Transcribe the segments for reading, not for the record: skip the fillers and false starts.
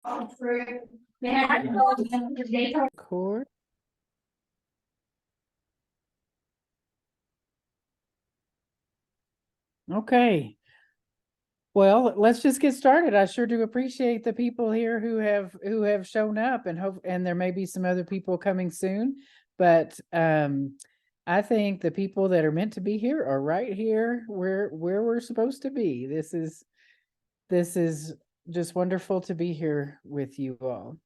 Record. Okay. Well, let's just get started. I sure do appreciate the people here who have shown up, and hope, and there may be some other people coming soon, but I think the people that are meant to be here are right here where we're supposed to be. This is just wonderful to be here with you all.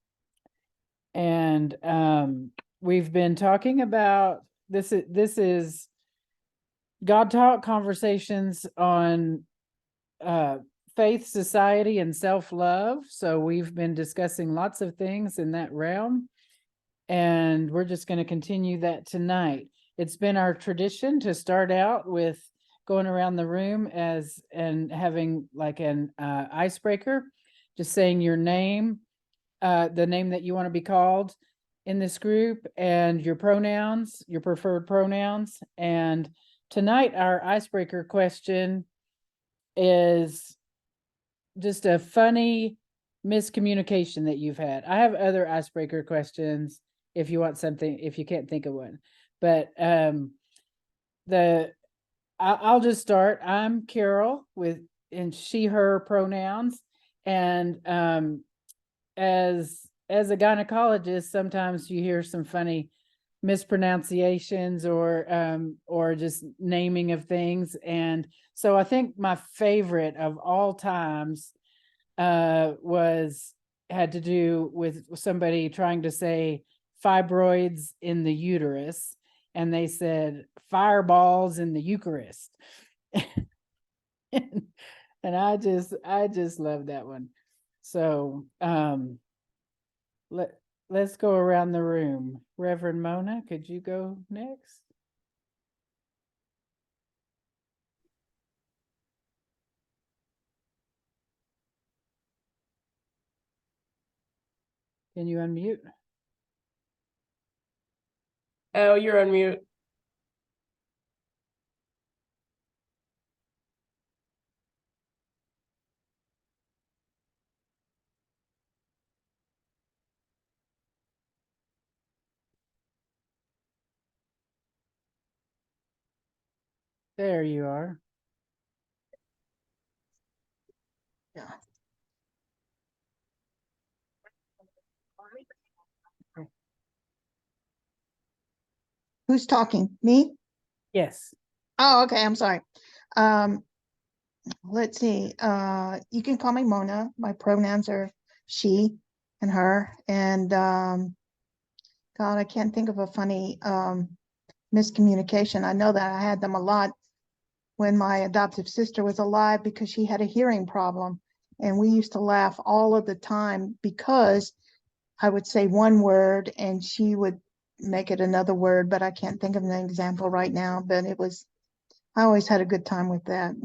And we've been talking about this is God Talk Conversations on faith, society, and self-love. So we've been discussing lots of things in that realm, and we're just going to continue that tonight. It's been our tradition to start out with going around the room and having like an icebreaker, just saying your name, the name that you want to be called in this group, and your pronouns, your preferred pronouns. And tonight, our icebreaker question is just a funny miscommunication that you've had. I have other icebreaker questions if you want something, if you can't think of one. But I'll just start. I'm Carol in she, her pronouns. And as a gynecologist, sometimes you hear some funny mispronunciations or just naming of things. And so I think my favorite of all times had to do with somebody trying to say fibroids in the uterus, and they said fireballs in the Eucharist. and I just love that one. So let's go around the room. Reverend Mona, could you go next? Can you unmute? Oh, you're on mute. There you are. Yeah. Who's talking? Me? Yes. Oh, okay. I'm sorry. Let's see. You can call me Mona. My pronouns are she and her. And God, I can't think of a funny miscommunication. I know that I had them a lot when my adoptive sister was alive because she had a hearing problem. And we used to laugh all of the time because I would say one word and she would make it another word, but I can't think of an example right now. But I always had a good time with that.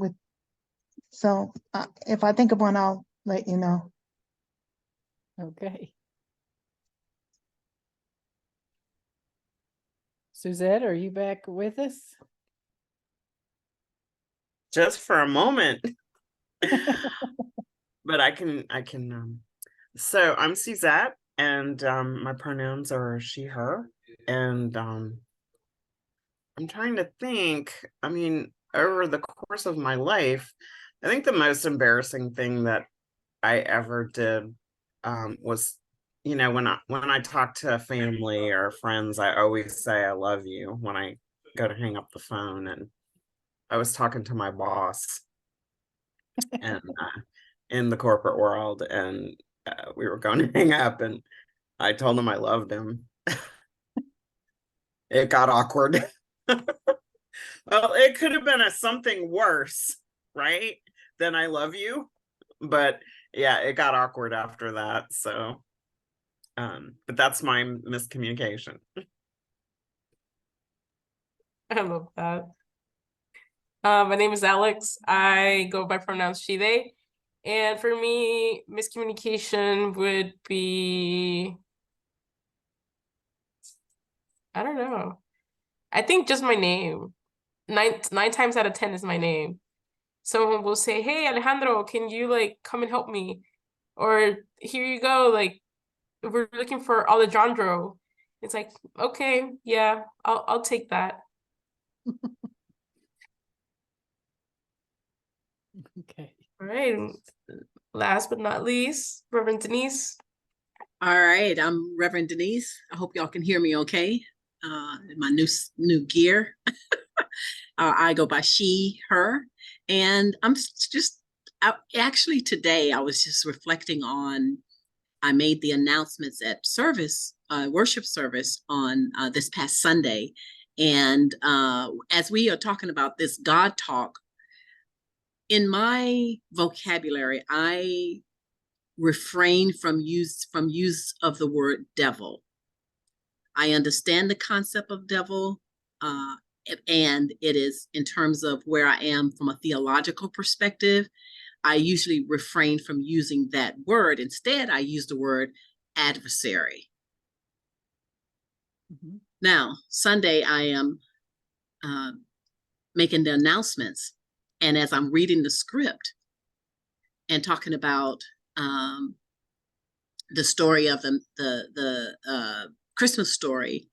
So if I think of one, I'll let you know. Okay. Suzette, are you back with us? Just for a moment. But I can so I'm Suzette, and my pronouns are she, her, and I'm trying to think. I mean, over the course of my life, I think the most embarrassing thing that I ever did was, when I talk to family or friends, I always say I love you when I go to hang up the phone. And I was talking to my boss and in the corporate world, and we were going to hang up, and I told him I loved him. It got awkward. Well, it could have been something worse, right? Than I love you. But yeah, it got awkward after that. So, but that's my miscommunication. I love that. My name is Alex. I go by pronouns she, they. And for me, miscommunication would be, I don't know. I think just my name. Nine times out of 10 is my name. Someone will say, "Hey, Alejandro, can you like come and help me?" Or here you go, like we're looking for Alejandro. It's like, okay, yeah, I'll take that. Okay. All right. And last but not least, Reverend Denise. All right, I'm Reverend Denise. I hope y'all can hear me okay. In my new gear. I go by she, her, and I'm just actually today I was just reflecting on. I made the announcements at service, worship service on this past Sunday, and as we are talking about this God talk, in my vocabulary, I refrain from use of the word devil. I understand the concept of devil, and it is in terms of where I am from a theological perspective. I usually refrain from using that word. Instead, I use the word adversary. Mm-hmm. Now, Sunday, I am making the announcements, and as I'm reading the script and talking about the story of the Christmas story,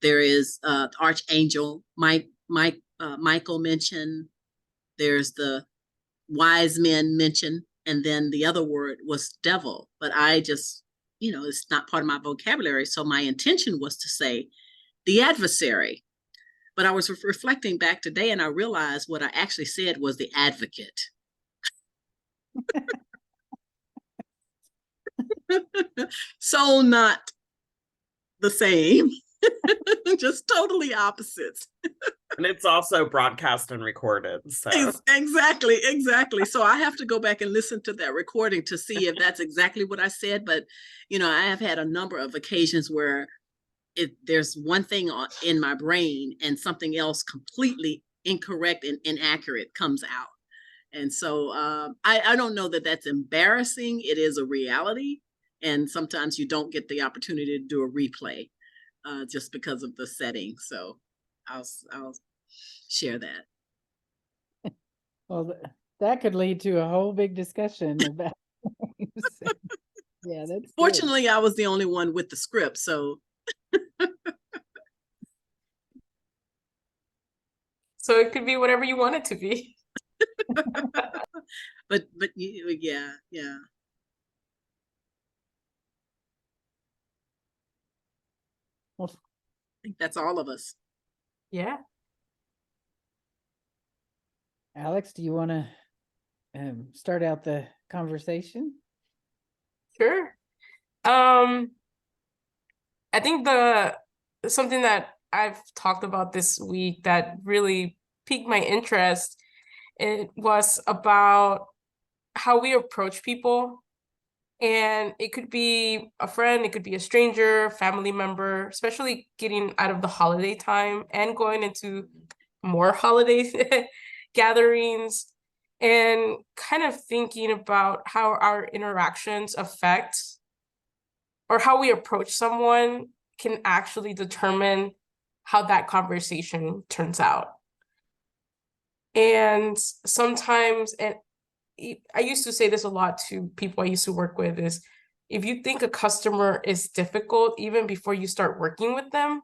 there is Archangel Michael mentioned. There's the wise men mentioned, and then the other word was devil. But I just, it's not part of my vocabulary. So my intention was to say the adversary. But I was reflecting back today, and I realized what I actually said was the advocate. So not the same. Just totally opposites. And it's also broadcast and recorded. So Exactly. So I have to go back and listen to that recording to see if that's exactly what I said. But, I have had a number of occasions where there's one thing in my brain and something else completely incorrect and inaccurate comes out. And so I don't know that that's embarrassing. It is a reality. And sometimes you don't get the opportunity to do a replay just because of the setting. So I'll share that. Well, that could lead to a whole big discussion about. Yeah, that's Fortunately, good. I was the only one with the script, so. So it could be whatever you want it to be. but yeah. Well, I think that's all of us. Yeah. Alex, do you want to start out the conversation? Sure. I think something that I've talked about this week that really piqued my interest, it was about how we approach people. And it could be a friend, it could be a stranger, family member, especially getting out of the holiday time and going into more holiday gatherings, and kind of thinking about how our interactions affect, or how we approach someone can actually determine how that conversation turns out. And sometimes, and I used to say this a lot to people I used to work with, is if you think a customer is difficult, even before you start working with them,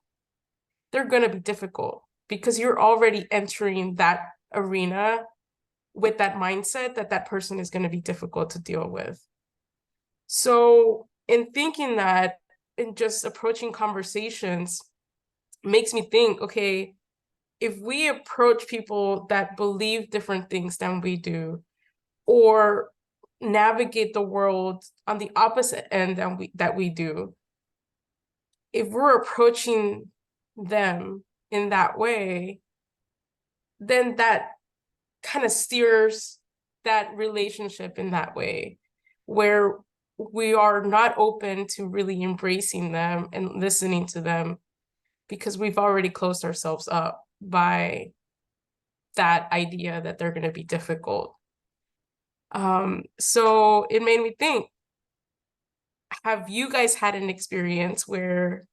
they're going to be difficult because you're already entering that arena with that mindset that that person is going to be difficult to deal with. So in thinking that, and just approaching conversations, makes me think, okay, if we approach people that believe different things than we do, or navigate the world on the opposite end that we do, if we're approaching them in that way, then that kind of steers that relationship in that way, where we are not open to really embracing them and listening to them because we've already closed ourselves up by that idea that they're going to be difficult. So it made me think, have you guys had an experience where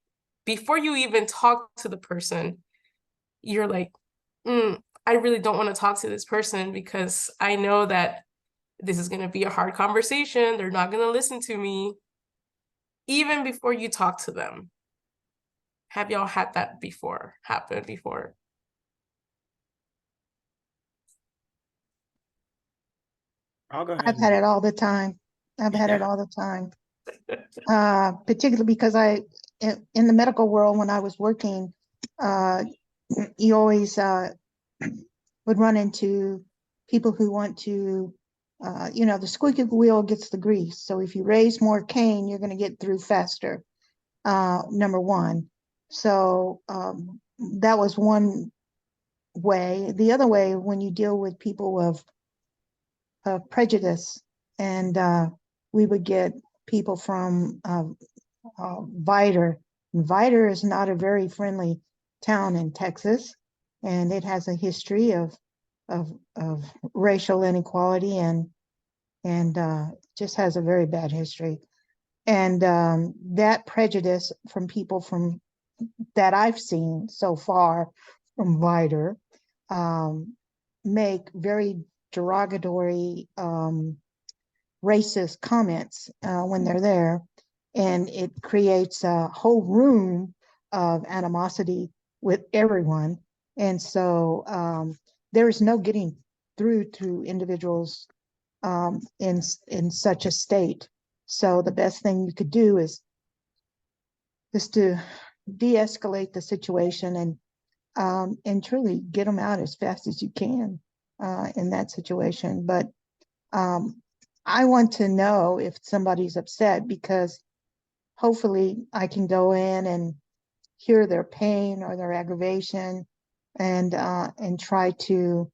before you even talk to the person, you're like, I really don't want to talk to this person because I know that this is going to be a hard conversation. They're not going to listen to me. Even before you talk to them. Have y'all had that happen before? I'll go ahead. I've had it all the time. I've had it all the time. Particularly because in the medical world, when I was working, you always would run into people who want to, the squeaky wheel gets the grease. So if you raise more cane, you're going to get through faster, number one. So that was one way. The other way, when you deal with people of prejudice, and we would get people from Vidor. Vidor is not a very friendly town in Texas, and it has a history of racial inequality and just has a very bad history. And that prejudice from people from that I've seen so far from Vidor make very derogatory racist comments when they're there, and it creates a whole room of animosity with everyone. And so there is no getting through to individuals in such a state. So the best thing you could do is to de-escalate the situation and truly get them out as fast as you can in that situation. But I want to know if somebody's upset, because hopefully I can go in and hear their pain or their aggravation and try to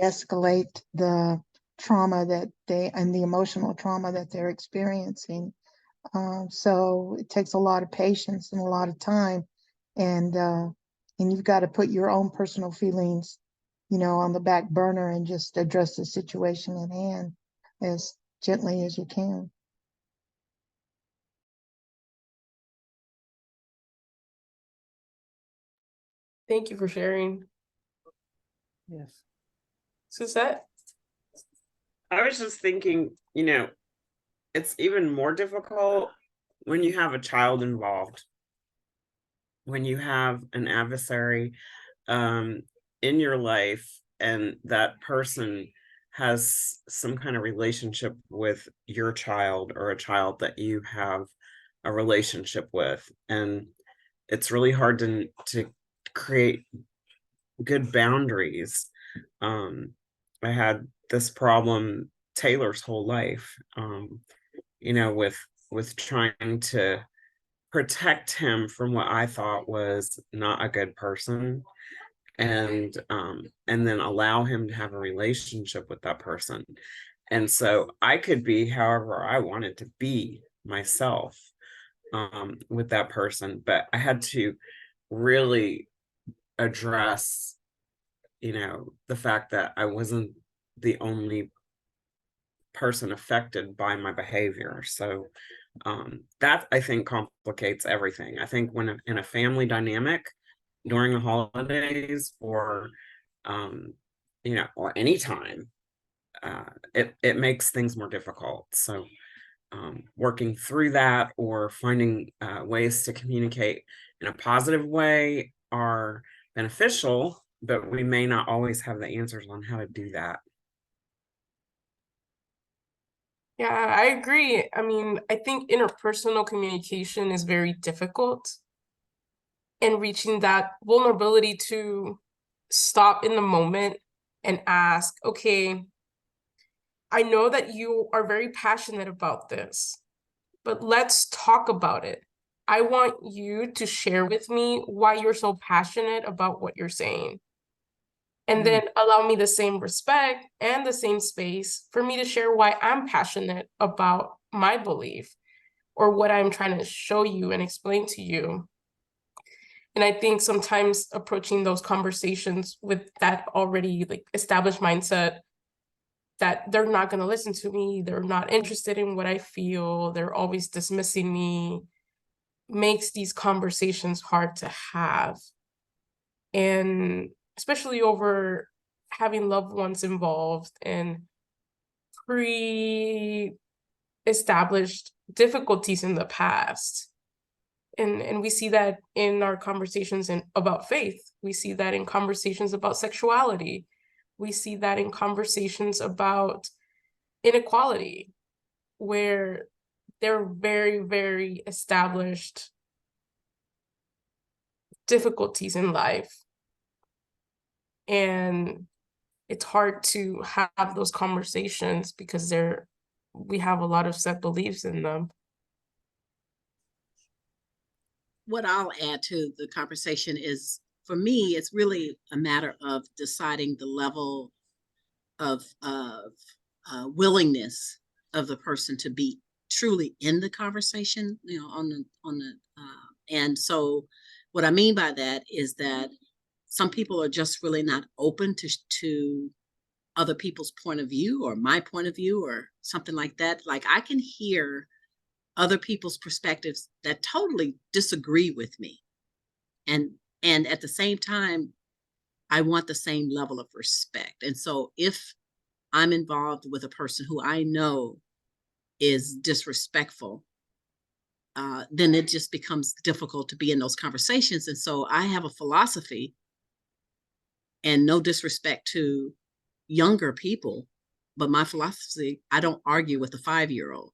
escalate the trauma and the emotional trauma that they're experiencing. So it takes a lot of patience and a lot of time, and you've got to put your own personal feelings, on the back burner and just address the situation at hand as gently as you can. Thank you for sharing. Yes. Suzette? I was just thinking, it's even more difficult when you have a child involved, when you have an adversary in your life, and that person has some kind of relationship with your child or a child that you have a relationship with. And it's really hard to create good boundaries. I had this problem Taylor's whole life, with trying to protect him from what I thought was not a good person, and then allow him to have a relationship with that person. And so I could be however I wanted to be myself with that person, but I had to really address the fact that I wasn't the only person affected by my behavior. So that, I think, complicates everything. I think when in a family dynamic during the holidays, or or any time, it makes things more difficult. So working through that, or finding ways to communicate in a positive way, are beneficial, but we may not always have the answers on how to do that. Yeah, I agree. I mean, I think interpersonal communication is very difficult, and reaching that vulnerability to stop in the moment and ask, okay, I know that you are very passionate about this, but let's talk about it. I want you to share with me why you're so passionate about what you're saying. And then allow me the same respect and the same space for me to share why I'm passionate about my belief or what I'm trying to show you and explain to you. And I think sometimes approaching those conversations with that already established mindset that they're not going to listen to me, they're not interested in what I feel, they're always dismissing me, makes these conversations hard to have. And especially over having loved ones involved and pre-established difficulties in the past. And we see that in our conversations about faith. We see that in conversations about sexuality. We see that in conversations about inequality, where there are very, very established difficulties in life. And it's hard to have those conversations because we have a lot of set beliefs in them. What I'll add to the conversation is, for me, it's really a matter of deciding the level of willingness of the person to be truly in the conversation, and so what I mean by that is that some people are just really not open to other people's point of view or my point of view or something like that. Like, I can hear other people's perspectives that totally disagree with me. And at the same time, I want the same level of respect. And so if I'm involved with a person who I know is disrespectful, then it just becomes difficult to be in those conversations. And so I have a philosophy, and no disrespect to younger people, but my philosophy, I don't argue with a 5-year-old.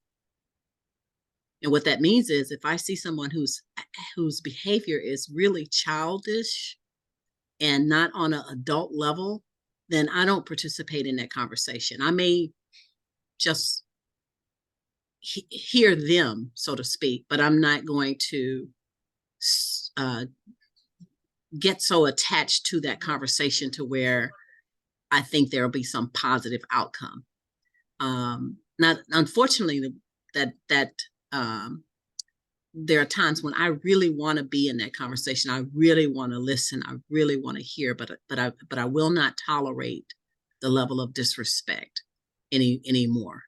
And what that means is, if I see someone whose behavior is really childish and not on an adult level, then I don't participate in that conversation. I may just hear them, so to speak, but I'm not going to get so attached to that conversation to where I think there will be some positive outcome. Not unfortunately, that there are times when I really want to be in that conversation. I really want to listen. I really want to hear, but I will not tolerate the level of disrespect anymore.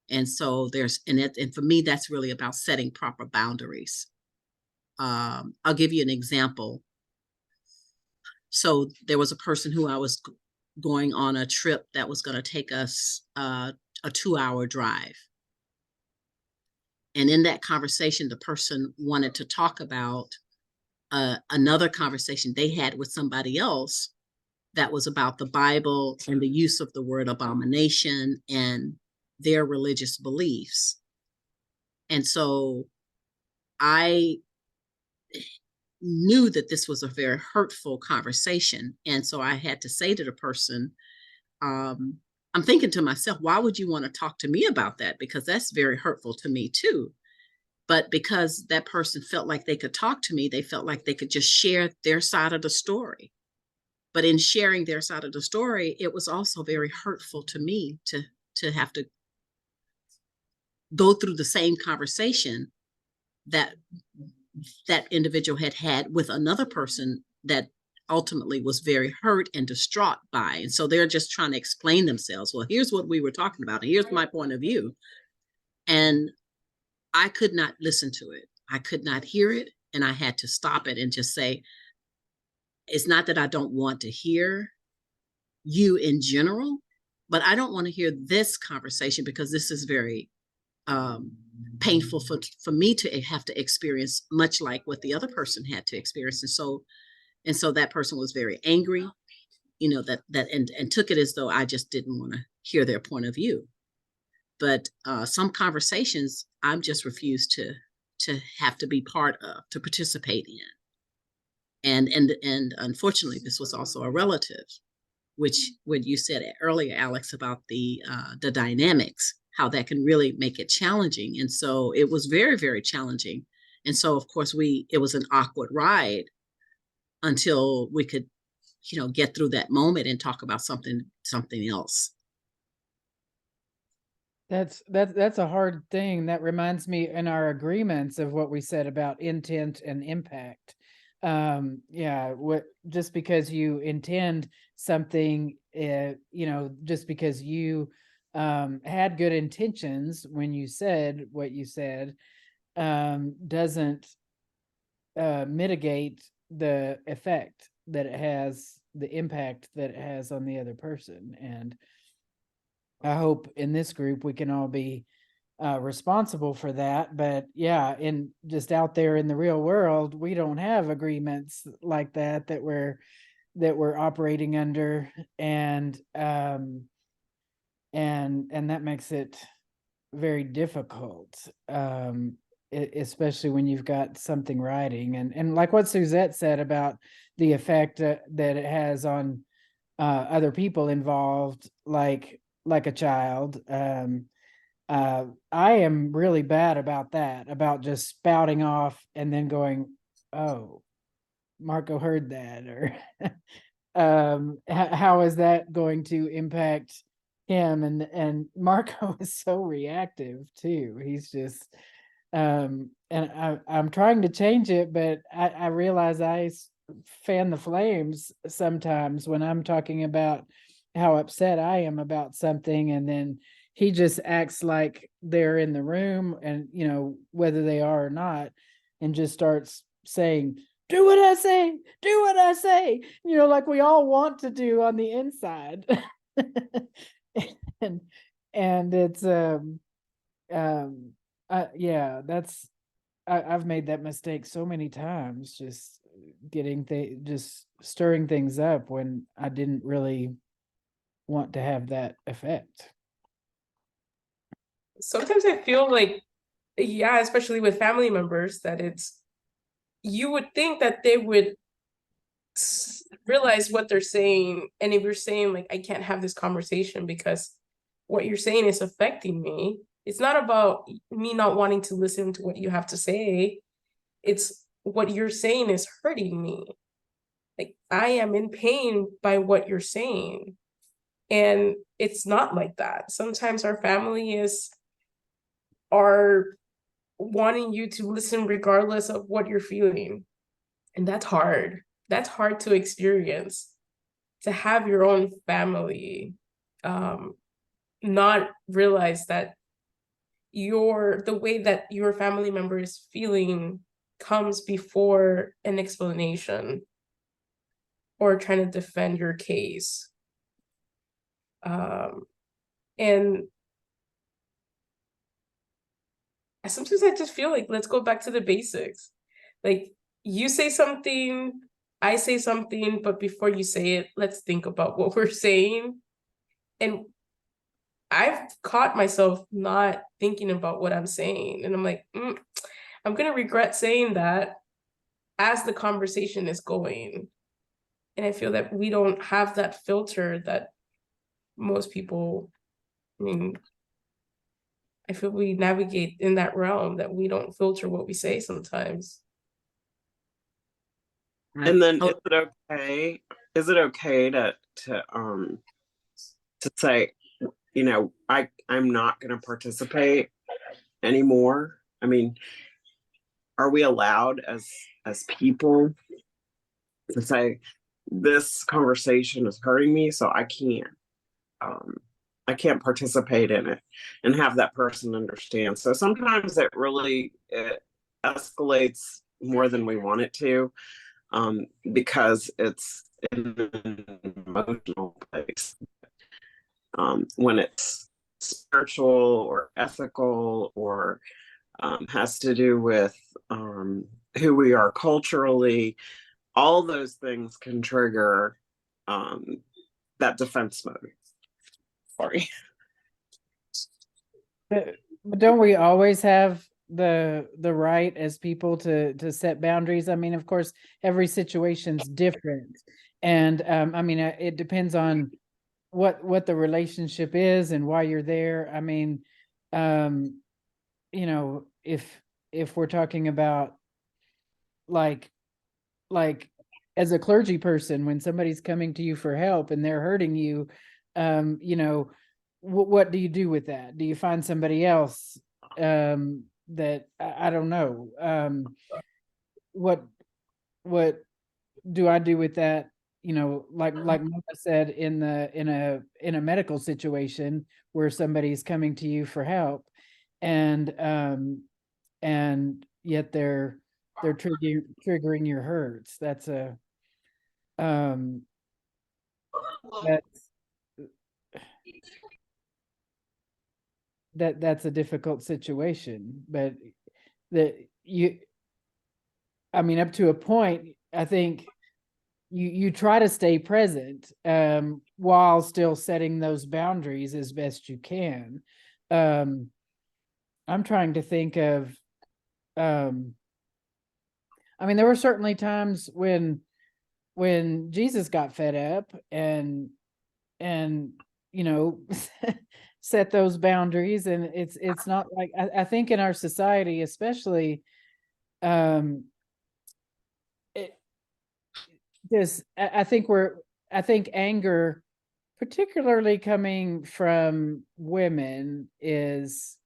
And so and for me, that's really about setting proper boundaries. I'll give you an example. So there was a person who I was going on a trip that was going to take us a 2-hour drive. And in that conversation, the person wanted to talk about another conversation they had with somebody else that was about the Bible and the use of the word abomination and their religious beliefs. And so I knew that this was a very hurtful conversation. And so I had to say to the person, I'm thinking to myself, why would you want to talk to me about that? Because that's very hurtful to me too. But because that person felt like they could talk to me, they felt like they could just share their side of the story. But in sharing their side of the story, it was also very hurtful to me to have to go through the same conversation that individual had with another person that ultimately was very hurt and distraught by. And so they're just trying to explain themselves. Well, here's what we were talking about, and here's my point of view. And I could not listen to it. I could not hear it. And I had to stop it and just say, it's not that I don't want to hear you in general, but I don't want to hear this conversation because this is very painful for me to have to experience, much like what the other person had to experience. And so that person was very angry, and took it as though I just didn't want to hear their point of view. But some conversations I'm just refused to have to be part of, to participate in. And unfortunately, this was also a relative, which when you said earlier, Alex, about the dynamics, how that can really make it challenging. And so it was very, very challenging. And so, of course, it was an awkward ride until we could, get through that moment and talk about something else. That's a hard thing. That reminds me in our agreements of what we said about intent and impact. Just because you intend something, just because you had good intentions when you said what you said, doesn't mitigate the effect that it has, the impact that it has on the other person. And I hope in this group we can all be responsible for that. But yeah, in just out there in the real world, we don't have agreements like that we're operating under, and that makes it very difficult, especially when you've got something writing, and like what Suzette said about the effect that it has on other people involved, like a child. I am really bad about that, about just spouting off and then going, oh, Marco heard that, or how is that going to impact him? And Marco is so reactive too. He's just and I'm trying to change it, but I realize fan the flames sometimes when I'm talking about how upset I am about something, and then he just acts like they're in the room, and whether they are or not, and just starts saying, do what I say, do what I say, like we all want to do on the inside. and it's yeah, I've made that mistake so many times, just just stirring things up when I didn't really want to have that effect. Sometimes I feel like, yeah, especially with family members, that you would think that they would realize what they're saying. And if you're saying, like, I can't have this conversation because what you're saying is affecting me, it's not about me not wanting to listen to what you have to say. It's what you're saying is hurting me. Like, I am in pain by what you're saying. And it's not like that. Sometimes our family are wanting you to listen regardless of what you're feeling. And that's hard. That's hard to experience, to have your own family not realize that the way that your family member is feeling comes before an explanation or trying to defend your case. And sometimes I just feel like, let's go back to the basics. Like, you say something, I say something, but before you say it, let's think about what we're saying. And I've caught myself not thinking about what I'm saying. And I'm like, I'm going to regret saying that as the conversation is going. And I feel that we don't have that filter that most people, I mean, I feel we navigate in that realm, that we don't filter what we say sometimes. And then Oh, is it okay to say, I'm not going to participate anymore? I mean, are we allowed as people to say, this conversation is hurting me, so I can't participate in it, and have that person understand? So sometimes it escalates more than we want it to, because it's in an emotional place. When it's spiritual or ethical, or has to do with who we are culturally, all those things can trigger that defense mode. Sorry. But don't we always have the right as people to set boundaries? I mean, of course, every situation's different, and I mean, it depends on what the relationship is and why you're there. I mean, if we're talking about like as a clergy person, when somebody's coming to you for help and they're hurting you, what do you do with that? Do you find somebody else? That I don't know. What do I do with that? Like Mama said, in a medical situation where somebody's coming to you for help, and yet they're triggering your hurts. That's that's that's a difficult situation, but I mean, up to a point, I think you try to stay present, while still setting those boundaries as best you can. I'm trying to think of, I mean, there were certainly times when Jesus got fed up and you know, set those boundaries. And it's not like, I think in our society, especially, it this, I think anger, particularly coming from women, is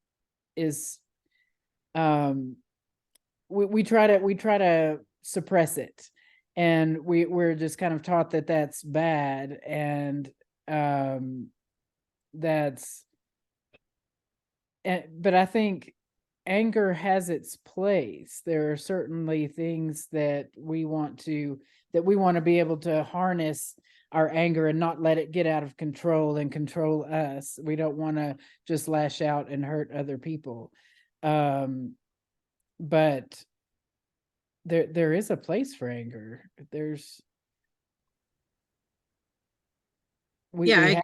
we try to suppress it, and we're just kind of taught that that's bad, and that's but I think anger has its place. There are certainly things that we want to be able to harness our anger and not let it get out of control and control us. We don't want to just lash out and hurt other people. But there is a place for anger. There's Yeah,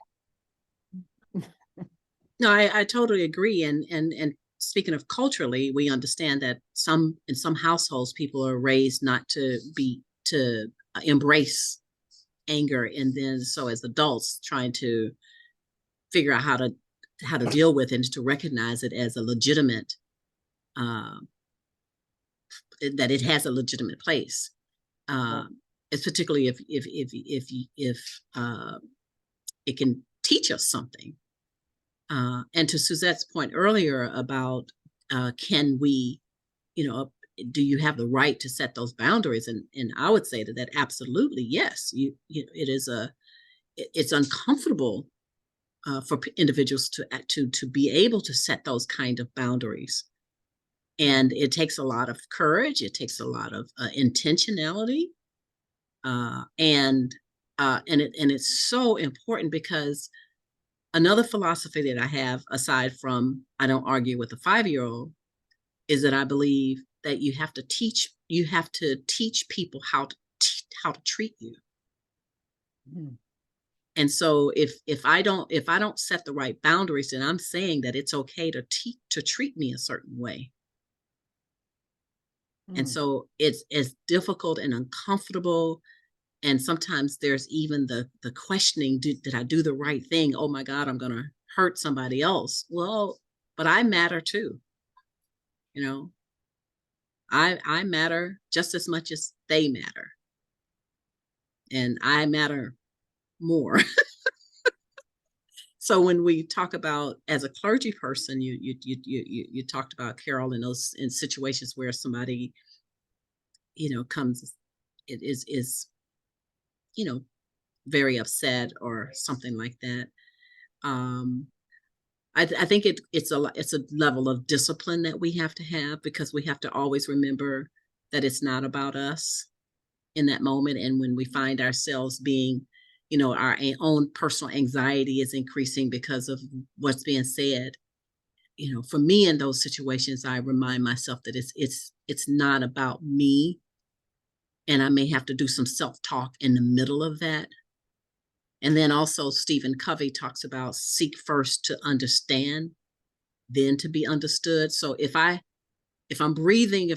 no, I totally agree. And speaking of culturally, we understand that in some households, people are raised not to embrace anger, and then so as adults trying to figure out how to deal with it and to recognize it as a legitimate, that it has a legitimate place. It's particularly if it can teach us something. And to Suzette's point earlier about can we, do you have the right to set those boundaries? And I would say that absolutely yes. It's uncomfortable for individuals to be able to set those kind of boundaries, and it takes a lot of courage. It takes a lot of intentionality, and it's so important, because another philosophy that I have, aside from I don't argue with a 5-year-old, is that I believe that you have to teach people how to treat you. Mm. And so if I don't set the right boundaries, then I'm saying that it's okay to treat me a certain way. And so it's as difficult and uncomfortable. And sometimes there's even the questioning, did I do the right thing? Oh my God, I'm going to hurt somebody else. Well, but I matter too. I matter just as much as they matter. And I matter more. So when we talk about, as a clergy person, you talked about, Carol, in situations where somebody, comes, it is very upset or something like that. I think it's a level of discipline that we have to have, because we have to always remember that it's not about us in that moment. And when we find ourselves being, our own personal anxiety is increasing because of what's being said, for me in those situations, I remind myself that it's not about me. And I may have to do some self-talk in the middle of that. And then also Stephen Covey talks about seek first to understand, then to be understood. So if I'm breathing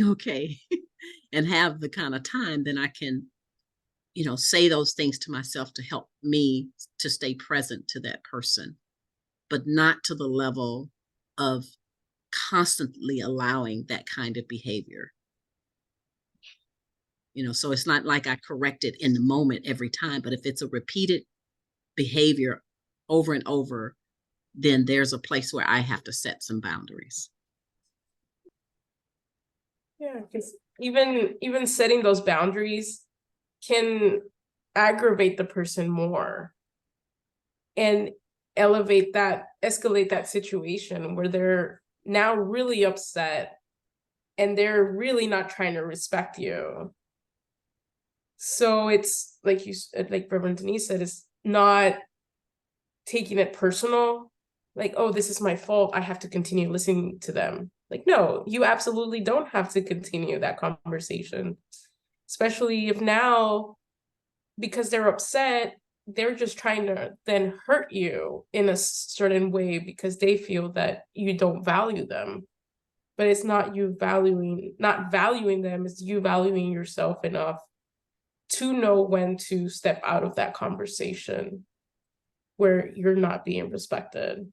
okay and have the kind of time, then I can, say those things to myself to help me to stay present to that person, but not to the level of constantly allowing that kind of behavior. So it's not like I correct it in the moment every time, but if it's a repeated behavior over and over, then there's a place where I have to set some boundaries. Yeah, because even setting those boundaries can aggravate the person more and escalate that situation where they're now really upset and they're really not trying to respect you. So it's like Reverend Denise said, it's not taking it personal, like, oh, this is my fault, I have to continue listening to them. Like, no, you absolutely don't have to continue that conversation, especially if now, because they're upset, they're just trying to then hurt you in a certain way because they feel that you don't value them. But it's not not valuing them, it's you valuing yourself enough to know when to step out of that conversation where you're not being respected.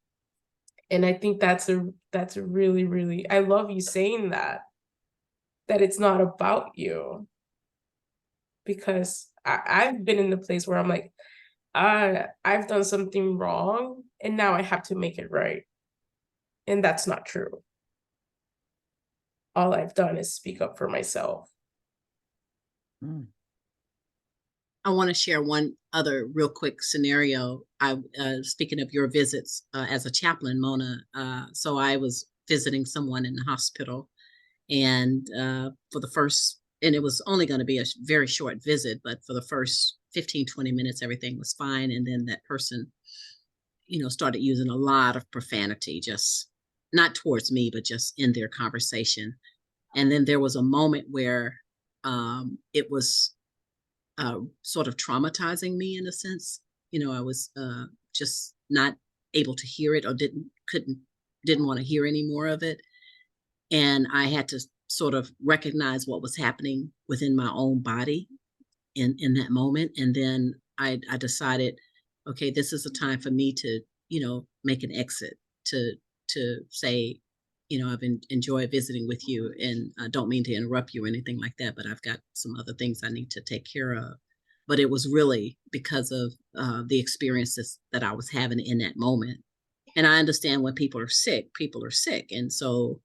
And I think that's a really, really, I love you saying that it's not about you. Because I've been in the place where I'm like, I've done something wrong and now I have to make it right. And that's not true. All I've done is speak up for myself. I want to share one other real quick scenario. Speaking of your visits as a chaplain, Mona, so I was visiting someone in the hospital, and for the first, and it was only going to be a very short visit, but for the first 15, 20 minutes, everything was fine. And then that person, started using a lot of profanity, just not towards me, but just in their conversation. And then there was a moment where it was sort of traumatizing me in a sense. I was just not able to hear it, or didn't want to hear any more of it. And I had to sort of recognize what was happening within my own body in that moment. And then I decided, okay, this is a time for me to, make an exit, to say, I've enjoyed visiting with you, and I don't mean to interrupt you or anything like that, but I've got some other things I need to take care of. But it was really because of the experiences that I was having in that moment. And I understand when people are sick. And so,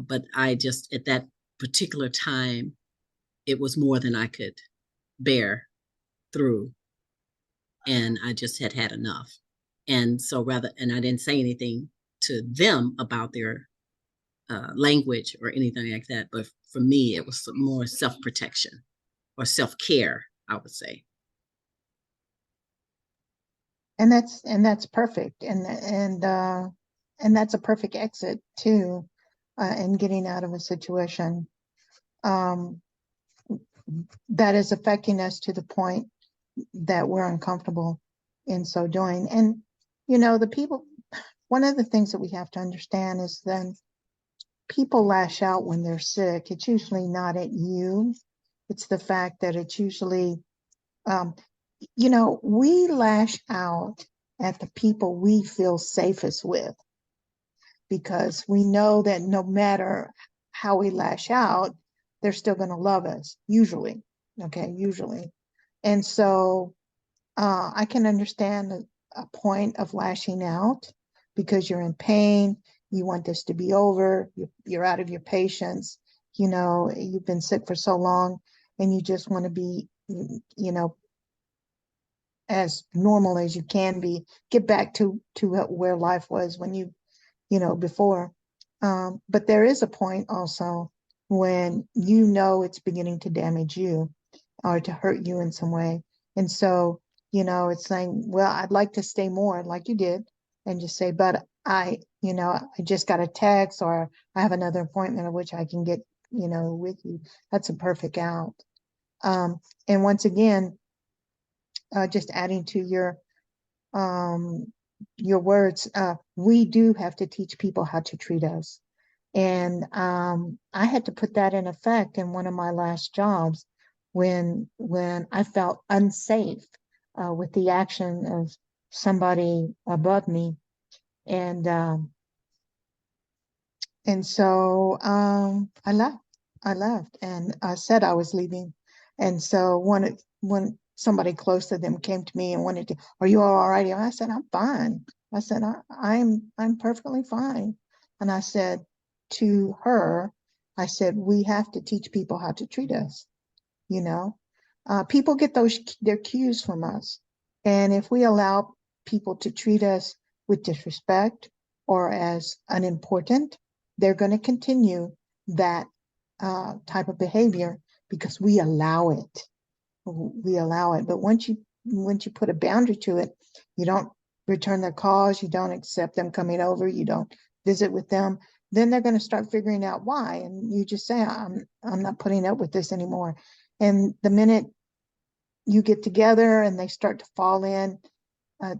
but I just, at that particular time, it was more than I could bear through. And I just had enough. And so and I didn't say anything to them about their language or anything like that. But for me, it was more self-protection or self-care, I would say. And that's perfect. And that's a perfect exit too, in getting out of a situation that is affecting us to the point that we're uncomfortable in so doing. And, the people, one of the things that we have to understand is then people lash out when they're sick. It's usually not at you. It's the fact that it's usually, we lash out at the people we feel safest with, because we know that no matter how we lash out, they're still going to love us, usually. Okay, usually. And so I can understand a point of lashing out because you're in pain. You want this to be over. You're out of your patience. You've been sick for so long and you just want to be, as normal as you can be, get back to where life was when before. But there is a point also when it's beginning to damage you or to hurt you in some way. And so, it's saying, well, I'd like to stay more like you did, and just say, but I just got a text, or I have another appointment of which I can get, with you. That's a perfect out. And once again, just adding to your words, we do have to teach people how to treat us. And I had to put that in effect in one of my last jobs when I felt unsafe with the action of somebody above me. And so I left and I said I was leaving. And so when somebody close to them came to me and wanted to, are you all right? I said, I'm fine. I said, I'm perfectly fine. And I said to her, I said, we have to teach people how to treat us. People get their cues from us. And if we allow people to treat us with disrespect or as unimportant, they're going to continue that type of behavior because we allow it. But once you put a boundary to it, you don't return their calls, you don't accept them coming over, you don't visit with them, then they're going to start figuring out why. And you just say, I'm not putting up with this anymore. And the minute you get together and they start to fall in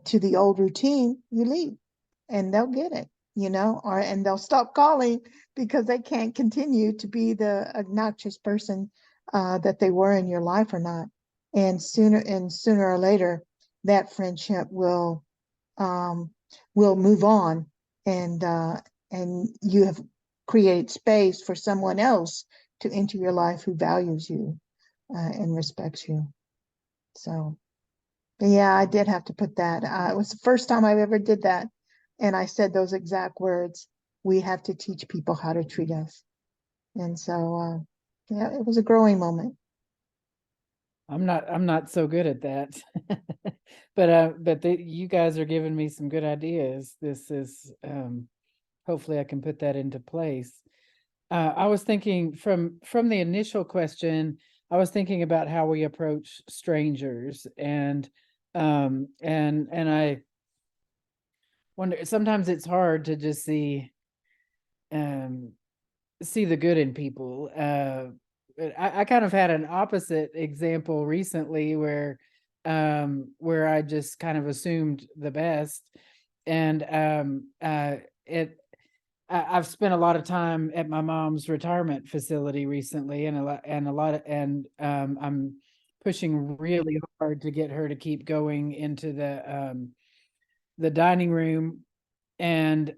to the old routine, you leave and they'll get it, and they'll stop calling because they can't continue to be the obnoxious person that they were in your life or not. And sooner or later, that friendship will move on, and you have created space for someone else to enter your life who values you and respects you. So, yeah, I did have to put that. It was the first time I ever did that. And I said those exact words. We have to teach people how to treat us. And so, yeah, it was a growing moment. I'm not so good at that. but you guys are giving me some good ideas. This is, hopefully I can put that into place. I was thinking from the initial question, I was thinking about how we approach strangers, and I wonder, sometimes it's hard to just see the good in people. I kind of had an opposite example recently where I just kind of assumed the best, and I've spent a lot of time at my mom's retirement facility recently, and I'm pushing really hard to get her to keep going into the dining room, and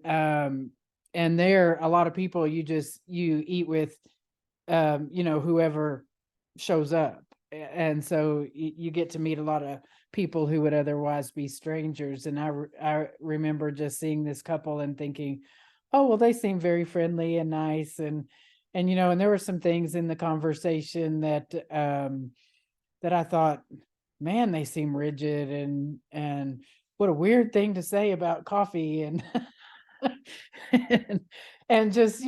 there a lot of people you eat with, whoever shows up, and so you get to meet a lot of people who would otherwise be strangers. And I remember just seeing this couple and thinking, oh, well, they seem very friendly and nice. And there were some things in the conversation that I thought, man, they seem rigid, and what a weird thing to say about coffee, and and just,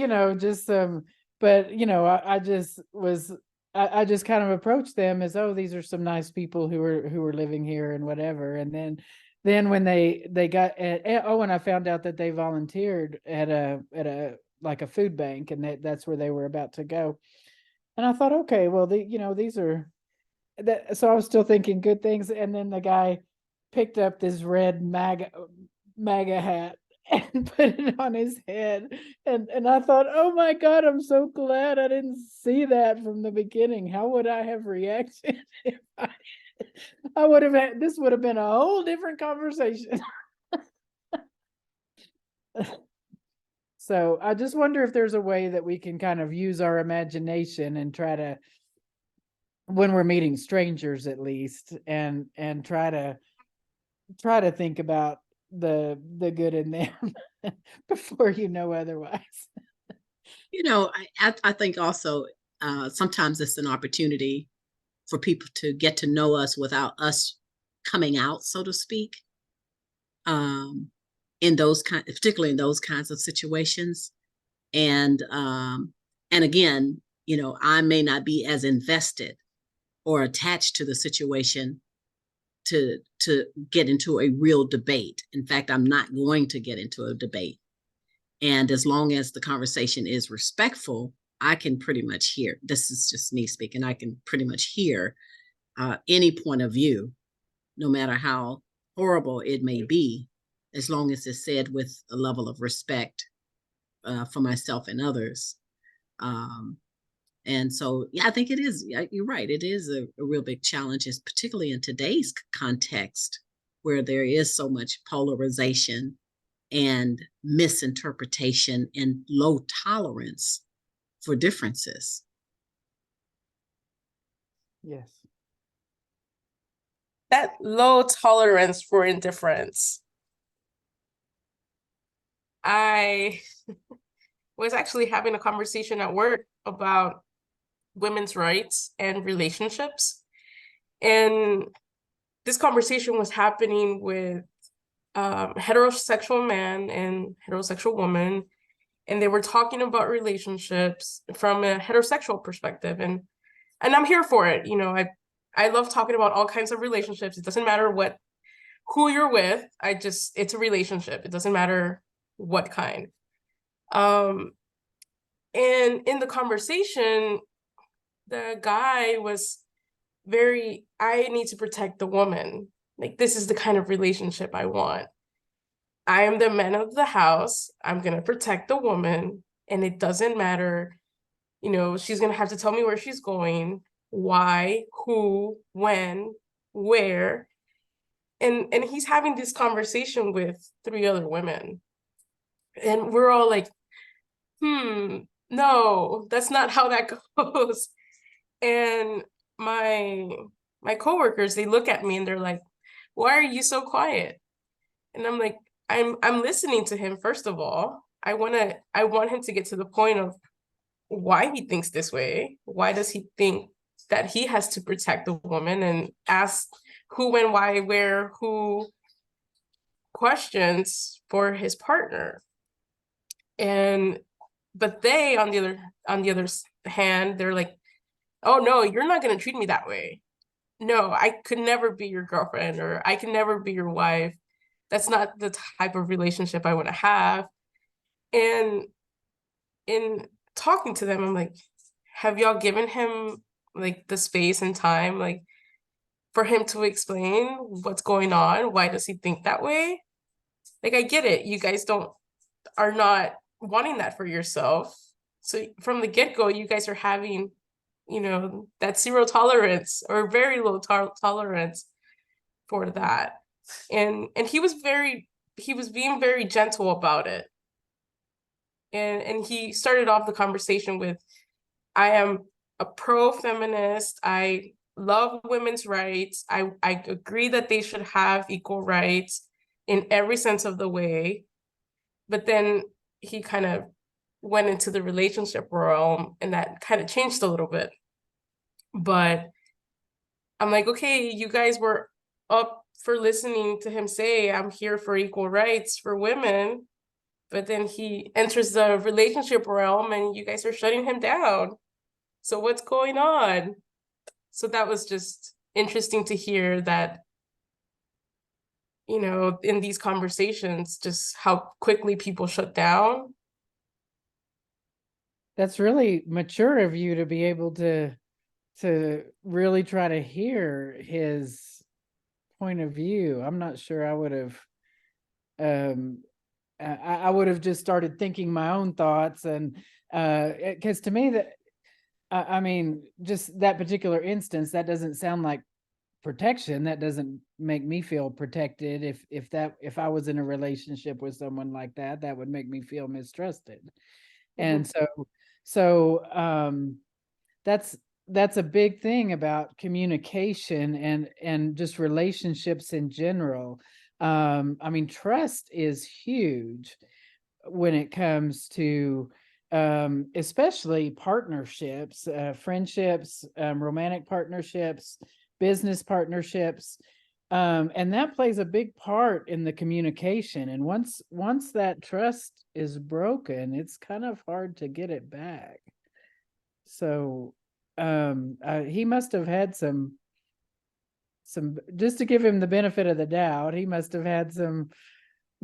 but I just kind of approached them as, oh, these are some nice people who are living here and whatever. And then when they got and I found out that they volunteered at a like a food bank, and that's where they were about to go. And I thought, okay, well, these are that. So I was still thinking good things. And then the guy picked up this red MAGA hat and put it on his head. And I thought, oh my God, I'm so glad I didn't see that from the beginning. How would I have reacted if I would have had, this would have been a whole different conversation. So I just wonder if there's a way that we can kind of use our imagination and try to, when we're meeting strangers at least, and try to think about the good in them before you know otherwise. I think also sometimes it's an opportunity for people to get to know us without us coming out, so to speak. Particularly in those kinds of situations. And again, I may not be as invested or attached to the situation to get into a real debate. In fact, I'm not going to get into a debate. And as long as the conversation is respectful, I can pretty much hear, this is just me speaking, I can pretty much hear any point of view, no matter how horrible it may be, as long as it's said with a level of respect for myself and others. And so, yeah, I think it is, you're right, it is a real big challenge, particularly in today's context, where there is so much polarization and misinterpretation and low tolerance for differences. Yes. That low tolerance for indifference. I was actually having a conversation at work about women's rights and relationships. And this conversation was happening with heterosexual man and heterosexual woman. And they were talking about relationships from a heterosexual perspective. And I'm here for it. I love talking about all kinds of relationships. It doesn't matter who you're with. It's a relationship. It doesn't matter what kind. And in the conversation, the guy was I need to protect the woman. Like, this is the kind of relationship I want. I am the man of the house. I'm going to protect the woman. And it doesn't matter, she's going to have to tell me where she's going, why, who, when, where. And he's having this conversation with 3 other women. And we're all like, no, that's not how that goes. And my coworkers, they look at me and they're like, why are you so quiet? And I'm like, I'm listening to him. First of all, I want him to get to the point of why he thinks this way. Why does he think that he has to protect the woman, and ask who, when, why, where, who questions for his partner. But they, on the other hand, they're like, oh no, you're not going to treat me that way. No, I could never be your girlfriend, or I can never be your wife. That's not the type of relationship I want to have. And in talking to them, I'm like, have y'all given him like the space and time, like, for him to explain what's going on? Why does he think that way? Like, I get it. You guys are not wanting that for yourself. So from the get-go, you guys are having, that 0 tolerance or very low tolerance for that. And he was being very gentle about it. And he started off the conversation with, I am a pro-feminist. I love women's rights. I agree that they should have equal rights in every sense of the way. But then he kind of went into the relationship realm, and that kind of changed a little bit. But I'm like, okay, you guys were up for listening to him say, I'm here for equal rights for women. But then he enters the relationship realm and you guys are shutting him down. So what's going on? So that was just interesting to hear that, in these conversations, just how quickly people shut down. That's really mature of you to be able to really try to hear his point of view. I'm not sure I would have, I would have just started thinking my own thoughts, and because to me that, I mean, just that particular instance, that doesn't sound like protection. That doesn't make me feel protected. If I was in a relationship with someone like that, that would make me feel mistrusted. And so that's a big thing about communication and just relationships in general. I mean, trust is huge when it comes to especially partnerships, friendships, romantic partnerships, business partnerships. And that plays a big part in the communication. And once that trust is broken, it's kind of hard to get it back. So he must have had some, just to give him the benefit of the doubt, he must have had some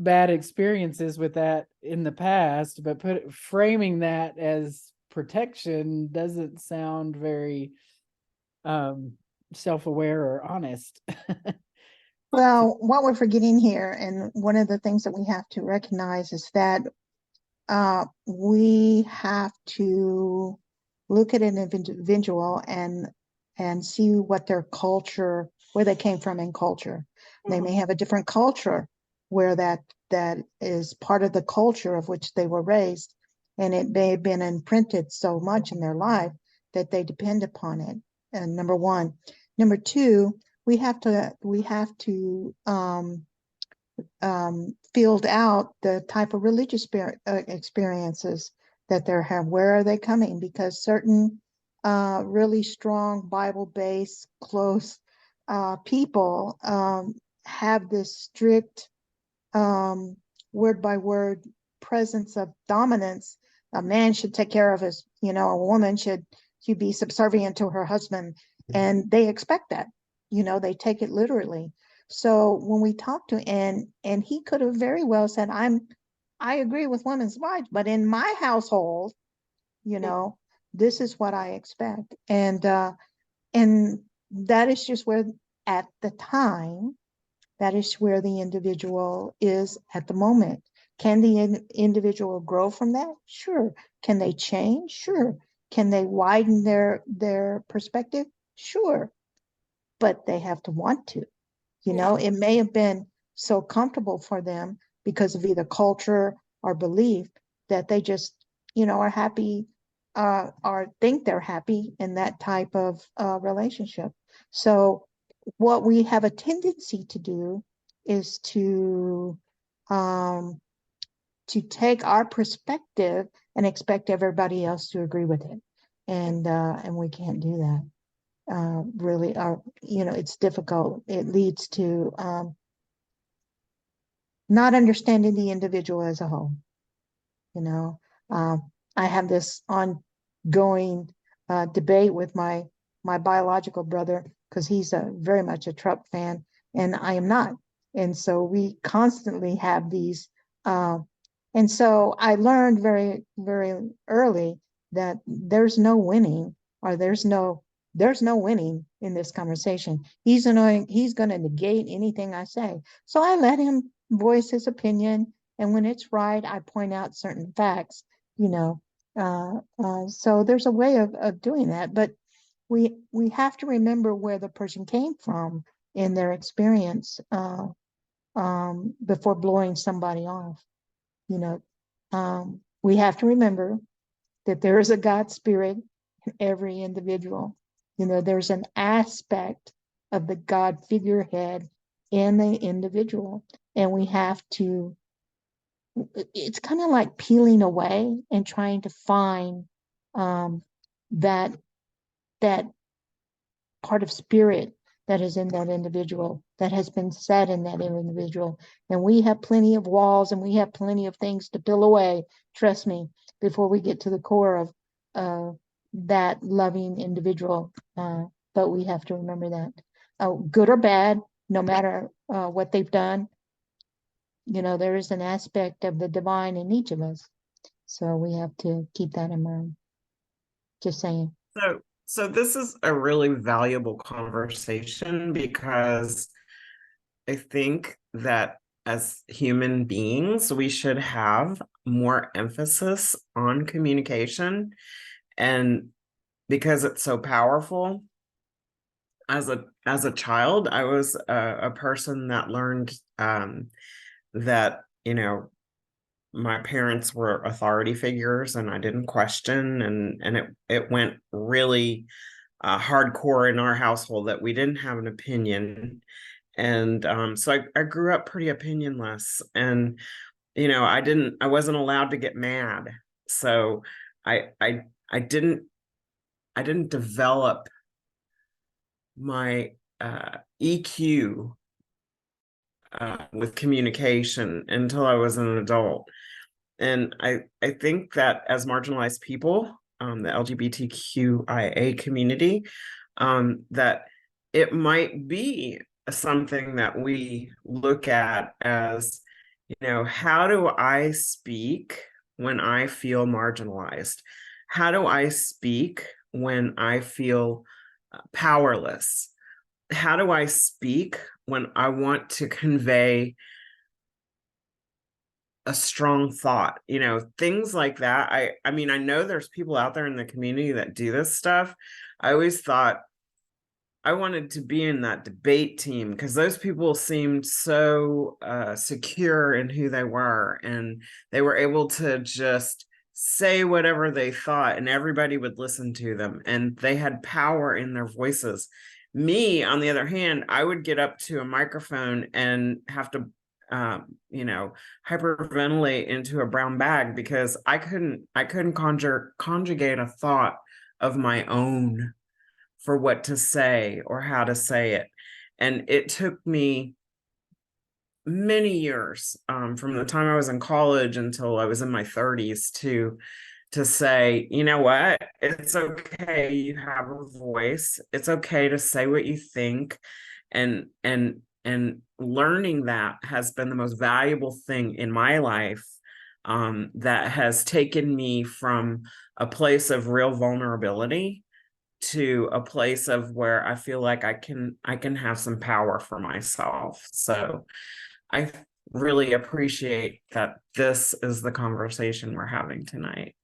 bad experiences with that in the past, but framing that as protection doesn't sound very self-aware or honest. Well, what we're forgetting here, and one of the things that we have to recognize, is that we have to look at an individual and see what their culture, where they came from in culture. They may have a different culture where that is part of the culture of which they were raised, and it may have been imprinted so much in their life that they depend upon it. And number one. Number two, we have to field out the type of religious experiences that they have. Where are they coming? Because certain really strong Bible-based, close people have this strict word by word presence of dominance. A man should take care of his, a woman should be subservient to her husband, and they expect that. They take it literally. So when we talked to, and he could have very well said, I agree with women's rights, but in my household, you know, this is what I expect. And that is just where, at the time, that is where the individual is at the moment. Can the individual grow from that? Sure. Can they change? Sure. Can they widen their perspective? Sure. But they have to want to. You know, it may have been so comfortable for them because of either culture or belief that they just, you know, are happy or think they're happy in that type of relationship. So what we have a tendency to do is to take our perspective and expect everybody else to agree with it. And we can't do that. Really, you know, it's difficult. It leads to not understanding the individual as a whole. You know, I have this ongoing debate with my biological brother because he's very much a Trump fan and I am not. And so we constantly have these. And so I learned very, very early that there's no winning, or there's no winning in this conversation. He's going to negate anything I say. So I let him voice his opinion. And when it's right, I point out certain facts, you know. So there's a way of doing that. But we have to remember where the person came from in their experience before blowing somebody off. You know, we have to remember that there is a God spirit in every individual. You know, there's an aspect of the God figurehead in the individual, and we have to, it's kind of like peeling away and trying to find that part of spirit that is in that individual, that has been set in that individual. And we have plenty of walls and we have plenty of things to peel away, trust me, before we get to the core of that loving individual. But we have to remember that, good or bad, no matter what they've done, you know, there is an aspect of the divine in each of us. So we have to keep that in mind. Just saying. So this is a really valuable conversation because I think that as human beings, we should have more emphasis on communication. And because it's so powerful, as a child, I was a person that learned that, you know, my parents were authority figures and I didn't question, and it went really hardcore in our household that we didn't have an opinion. And so I grew up pretty opinionless, and you know, I wasn't allowed to get mad. So I didn't develop my EQ with communication until I was an adult. And I think that as marginalized people, the LGBTQIA community, that it might be something that we look at as, you know, how do I speak when I feel marginalized? How do I speak when I feel powerless? How do I speak when I want to convey a strong thought? You know, things like that. I mean, I know there's people out there in the community that do this stuff. I always thought I wanted to be in that debate team because those people seemed so secure in who they were, and they were able to just say whatever they thought and everybody would listen to them, and they had power in their voices. Me, on the other hand, I would get up to a microphone and have to you know, hyperventilate into a brown bag because I couldn't conjugate a thought of my own for what to say or how to say it. And it took me many years, from the time I was in college until I was in my 30s to say, you know what, it's okay, you have a voice, it's okay to say what you think, and and learning that has been the most valuable thing in my life, that has taken me from a place of real vulnerability to a place of where I feel like I can have some power for myself. So I really appreciate that this is the conversation we're having tonight.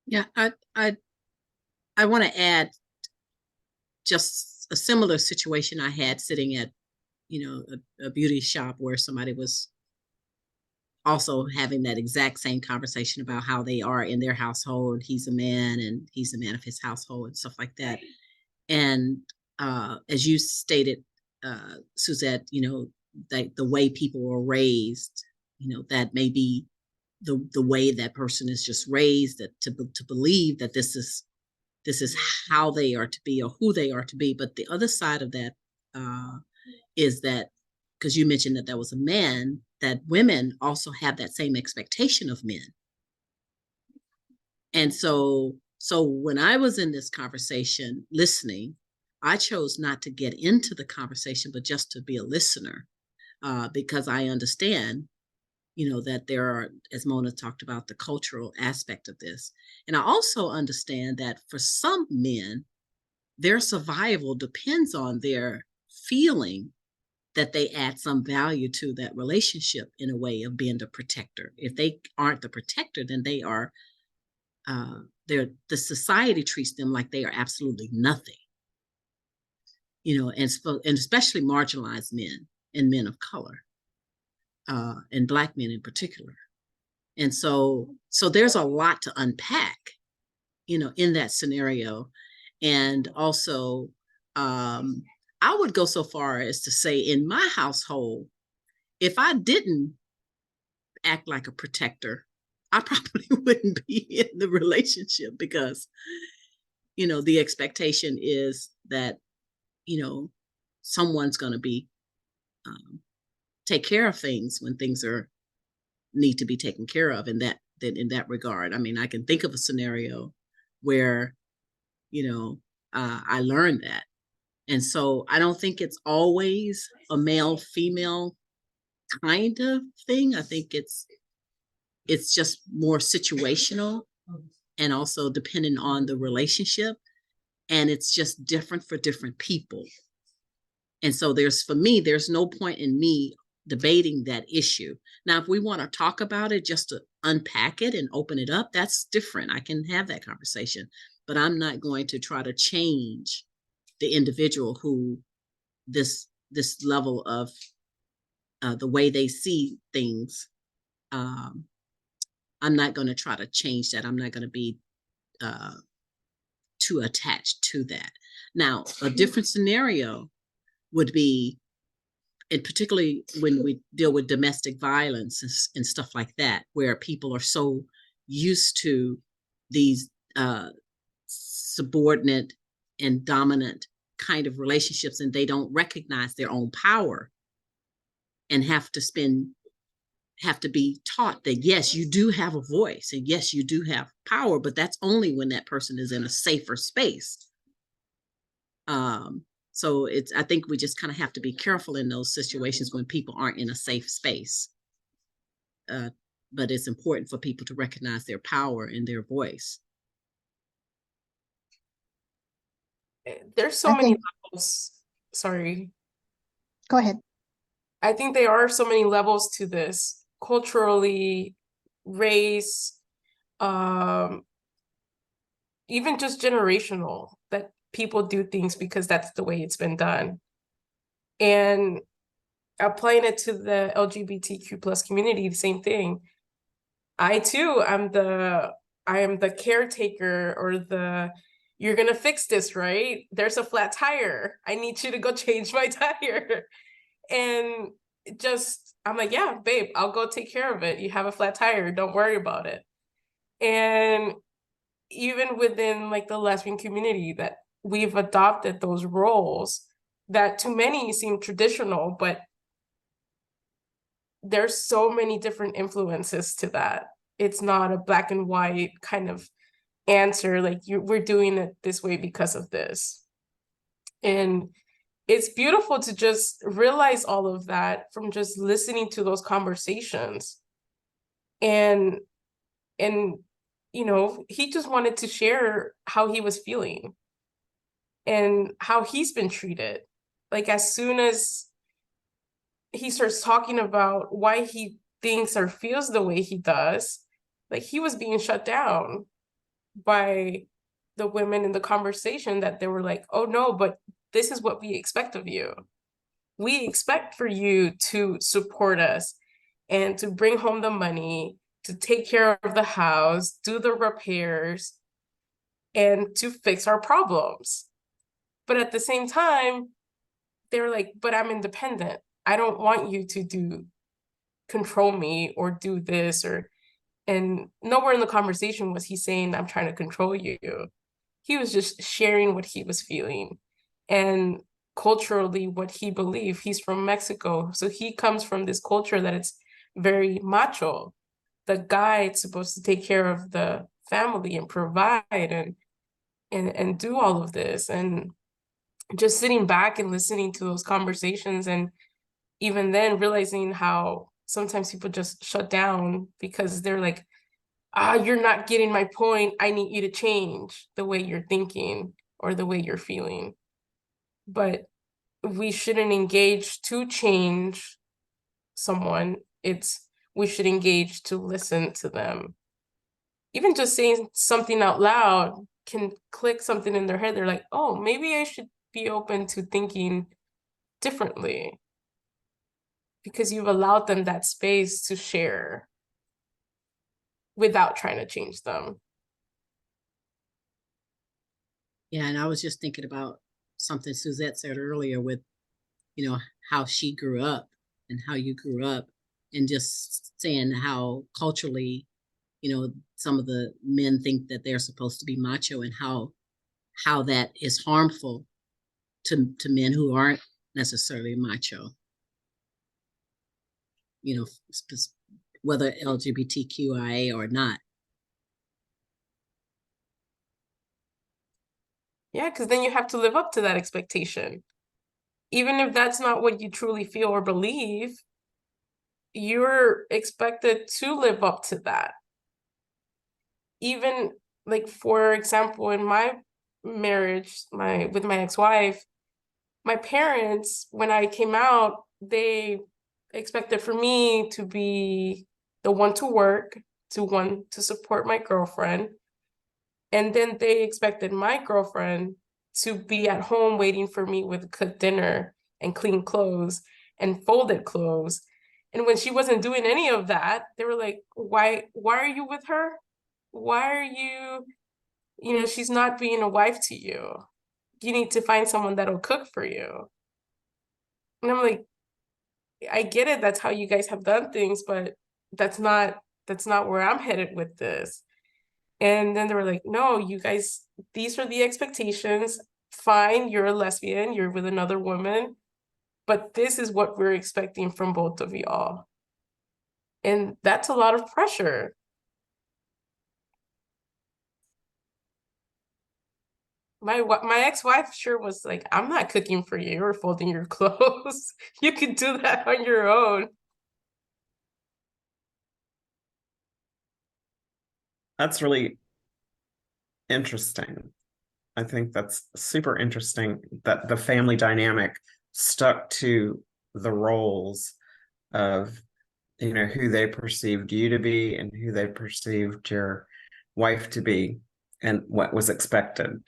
Yeah, I want to add just a similar situation I had sitting at, a beauty shop where somebody was also having that exact same conversation about how they are in their household. He's a man and he's a man of his household and stuff like that. And as you stated, Suzette, that the way people were raised, that may be the way that person is just raised, that to believe that this is how they are to be or who they are to be. But the other side of that is that, because you mentioned that there was a man, that women also have that same expectation of men. And so when I was in this conversation listening, I chose not to get into the conversation, but just to be a listener, because I understand, that there are, as Mona talked about, the cultural aspect of this. And I also understand that for some men, their survival depends on their feeling that they add some value to that relationship in a way of being the protector. If they aren't the protector, then they are, the society treats them like they are absolutely nothing. And especially marginalized men and men of color, and Black men in particular. And so there's a lot to unpack, in that scenario. And also, I would go so far as to say, in my household, if I didn't act like a protector, I probably wouldn't be in the relationship, because, the expectation is that, someone's going to be, take care of things when things need to be taken care of. And that in that regard, I mean, I can think of a scenario where, I learned that. And so I don't think it's always a male-female kind of thing. I think it's just more situational, and also depending on the relationship. And it's just different for different people. And so for me, there's no point in me debating that issue. Now, if we want to talk about it just to unpack it and open it up, that's different. I can have that conversation, but I'm not going to try to change the individual who this level of the way they see things. I'm not going to try to change that. I'm not going to be too attached to that. Now, a different scenario would be, and particularly when we deal with domestic violence and stuff like that, where people are so used to these subordinate and dominant kind of relationships, and they don't recognize their own power, and have to be taught that, yes, you do have a voice, and yes, you do have power, but that's only when that person is in a safer space. So I think we just kind of have to be careful in those situations when people aren't in a safe space. But it's important for people to recognize their power and their voice. There's so many levels. Sorry. Go ahead. I think there are so many levels to this, culturally, race, even just generational, that people do things because that's the way it's been done. And applying it to the LGBTQ plus community, the same thing. I too, I am the caretaker, or you're gonna fix this, right? There's a flat tire. I need you to go change my tire. And I'm like, yeah, babe, I'll go take care of it. You have a flat tire, don't worry about it. And even within like the lesbian community, that we've adopted those roles that to many seem traditional, but there's so many different influences to that. It's not a black and white kind of answer, like we're doing it this way because of this. And it's beautiful to just realize all of that from just listening to those conversations. And you know, he just wanted to share how he was feeling and how he's been treated. Like, as soon as he starts talking about why he thinks or feels the way he does, like, he was being shut down by the women in the conversation, that they were like, oh no, but this is what we expect of you. We expect for you to support us and to bring home the money, to take care of the house, do the repairs, and to fix our problems. But at the same time, they're like, but I'm independent. I don't want you to control me or do this, or, and nowhere in the conversation was he saying, I'm trying to control you. He was just sharing what he was feeling and culturally what he believed. He's from Mexico, so he comes from this culture that it's very macho. The guy is supposed to take care of the family and provide and do all of this. And just sitting back and listening to those conversations, and even then realizing how sometimes people just shut down because they're like, you're not getting my point. I need you to change the way you're thinking or the way you're feeling. But we shouldn't engage to change someone. We should engage to listen to them. Even just saying something out loud can click something in their head. They're like, oh, maybe I should be open to thinking differently, because you've allowed them that space to share without trying to change them. Yeah, and I was just thinking about something Suzette said earlier with, you know, how she grew up and how you grew up, and just saying how culturally, you know, some of the men think that they're supposed to be macho, and how that is harmful to men who aren't necessarily macho. You know, whether LGBTQIA or not. Yeah, because then you have to live up to that expectation. Even if that's not what you truly feel or believe, you're expected to live up to that. Even, like, for example, in my marriage, with my ex-wife, my parents, when I came out, they expected for me to be the one to work, to support my girlfriend. And then they expected my girlfriend to be at home waiting for me with cooked dinner and clean clothes and folded clothes. And when she wasn't doing any of that, they were like, why are you with her? Why are you, she's not being a wife to you. You need to find someone that'll cook for you. And I'm like, I get it, that's how you guys have done things, but that's not where I'm headed with this. And then they were like, no, you guys, these are the expectations. Fine, you're a lesbian, you're with another woman, but this is what we're expecting from both of y'all. And that's a lot of pressure. My ex-wife sure was like, I'm not cooking for you or folding your clothes. You can do that on your own. That's really interesting. I think that's super interesting that the family dynamic stuck to the roles of, who they perceived you to be and who they perceived your wife to be and what was expected.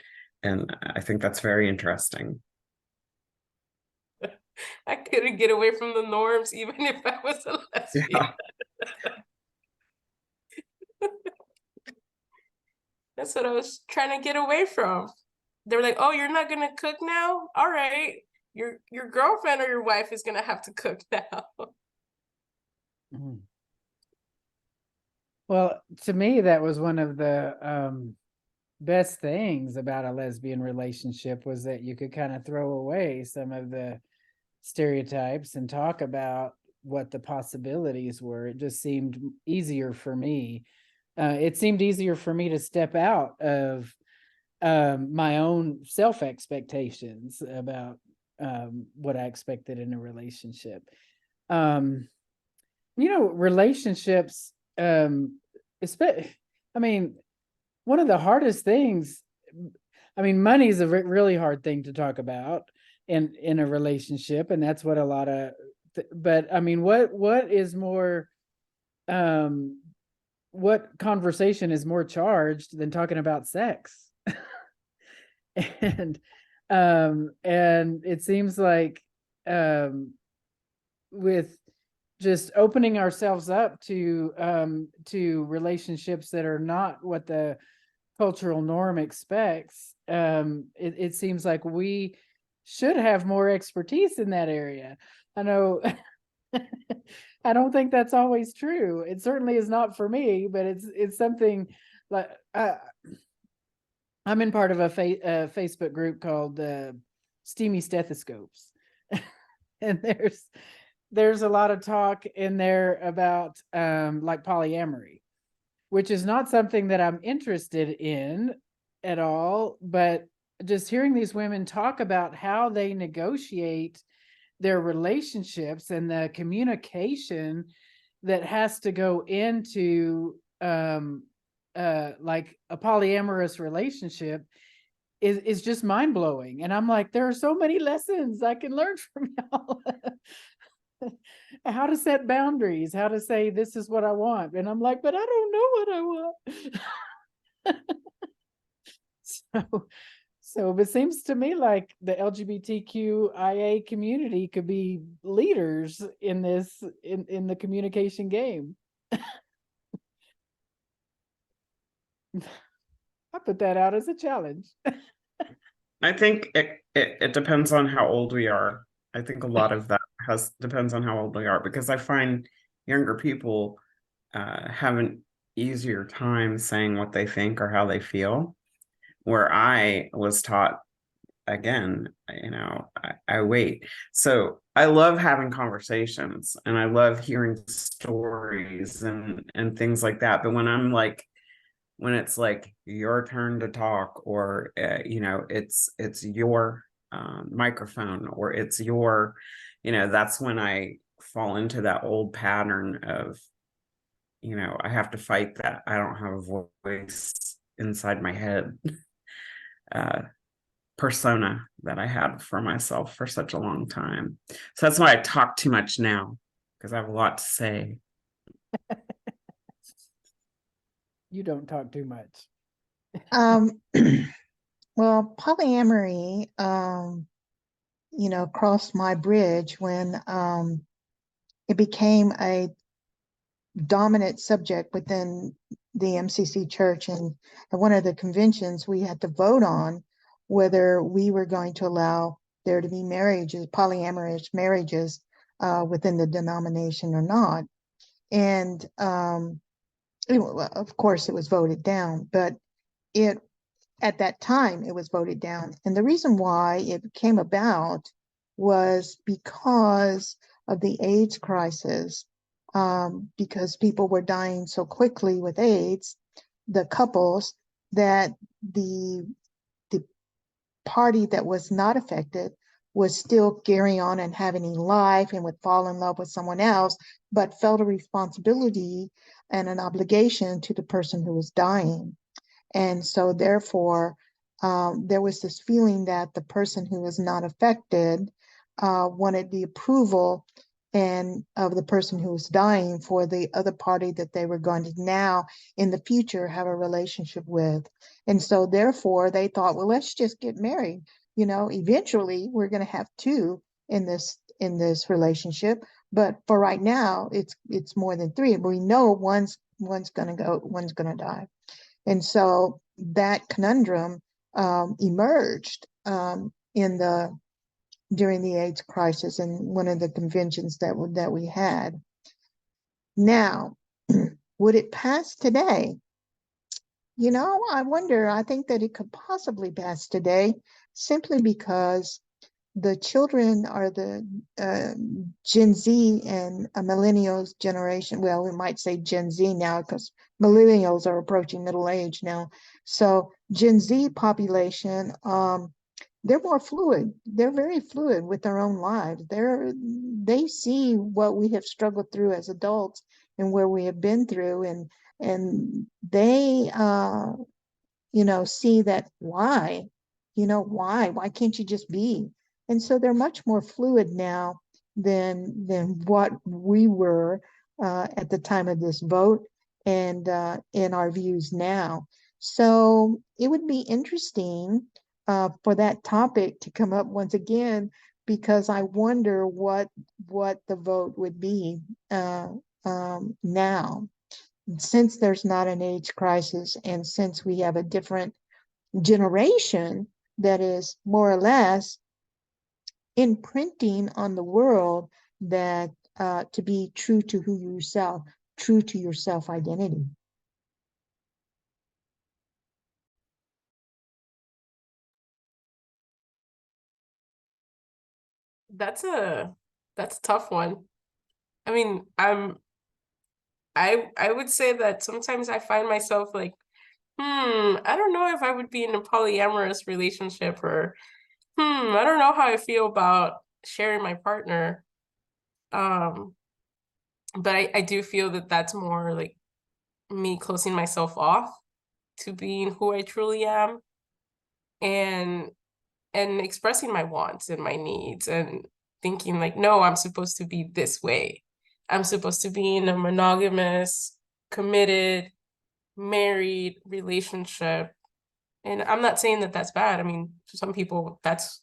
And I think that's very interesting. I couldn't get away from the norms even if I was a lesbian. Yeah. That's what I was trying to get away from. They were like, oh, you're not gonna cook now? All right. Your girlfriend or your wife is gonna have to cook now. Mhm. Well, to me, that was one of the best things about a lesbian relationship, was that you could kind of throw away some of the stereotypes and talk about what the possibilities were. It just seemed easier for me. It seemed easier for me to step out of my own self expectations about what I expected in a relationship. Relationships, I mean, one of the hardest things, money is a really hard thing to talk about in a relationship, and that's what a lot of, but what is more, what conversation is more charged than talking about sex? and it seems like, with just opening ourselves up to relationships that are not what the cultural norm expects, it seems like we should have more expertise in that area. I know I don't think that's always true. It certainly is not for me, but it's something like, I'm in part of a Facebook group called Steamy Stethoscopes. And there's a lot of talk in there about like polyamory, which is not something that I'm interested in at all, but just hearing these women talk about how they negotiate their relationships and the communication that has to go into like a polyamorous relationship is just mind-blowing. And I'm like, there are so many lessons I can learn from y'all. How to set boundaries, how to say this is what I want. And I'm like, but I don't know what I want. So it seems to me like the LGBTQIA community could be leaders in this, in the communication game. I put that out as a challenge. I think it depends on how old we are. I think a lot of that depends on how old we are, because I find younger people have an easier time saying what they think or how they feel, where I was taught, again, I wait. So I love having conversations and I love hearing stories and things like that. But when it's like your turn to talk, or it's your microphone, or it's your, that's when I fall into that old pattern of, I have to fight that I don't have a voice inside my head persona that I had for myself for such a long time. So that's why I talk too much now, because I have a lot to say. You don't talk too much. Well, polyamory, crossed my bridge when it became a dominant subject within the MCC church. And at one of the conventions, we had to vote on whether we were going to allow there to be marriages, polyamorous marriages within the denomination or not. And of course, it was voted down, but at that time, it was voted down. And the reason why it came about was because of the AIDS crisis, because people were dying so quickly with AIDS, the couples, that the party that was not affected was still carrying on and having a life and would fall in love with someone else, but felt a responsibility and an obligation to the person who was dying. And so therefore, there was this feeling that the person who was not affected wanted the approval and of the person who was dying for the other party that they were going to now in the future have a relationship with. And so therefore they thought, well, let's just get married. Eventually we're going to have two in this relationship, but for right now it's more than three. We know one's going to go, one's going to die. And so that conundrum emerged during the AIDS crisis and one of the conventions that we had. Now, would it pass today? I wonder. I think that it could possibly pass today, simply because the children are the Gen Z and a millennials generation. Well, we might say Gen Z now because millennials are approaching middle age now. So Gen Z population, they're more fluid. They're very fluid with their own lives. They see what we have struggled through as adults and where we have been through, and they see that why can't you just be? And so they're much more fluid now than what we were at the time of this vote, and in our views now. So it would be interesting for that topic to come up once again, because I wonder what the vote would be now, since there's not an AIDS crisis, and since we have a different generation that is more or less imprinting on the world that to be true to yourself, true to your self identity. That's a tough one. I mean, I would say that sometimes I find myself like, I don't know if I would be in a polyamorous relationship, or I don't know how I feel about sharing my partner. But I do feel that that's more like me closing myself off to being who I truly am, and expressing my wants and my needs, and thinking like, no, I'm supposed to be this way. I'm supposed to be in a monogamous, committed, married relationship. And I'm not saying that that's bad. I mean, to some people, that's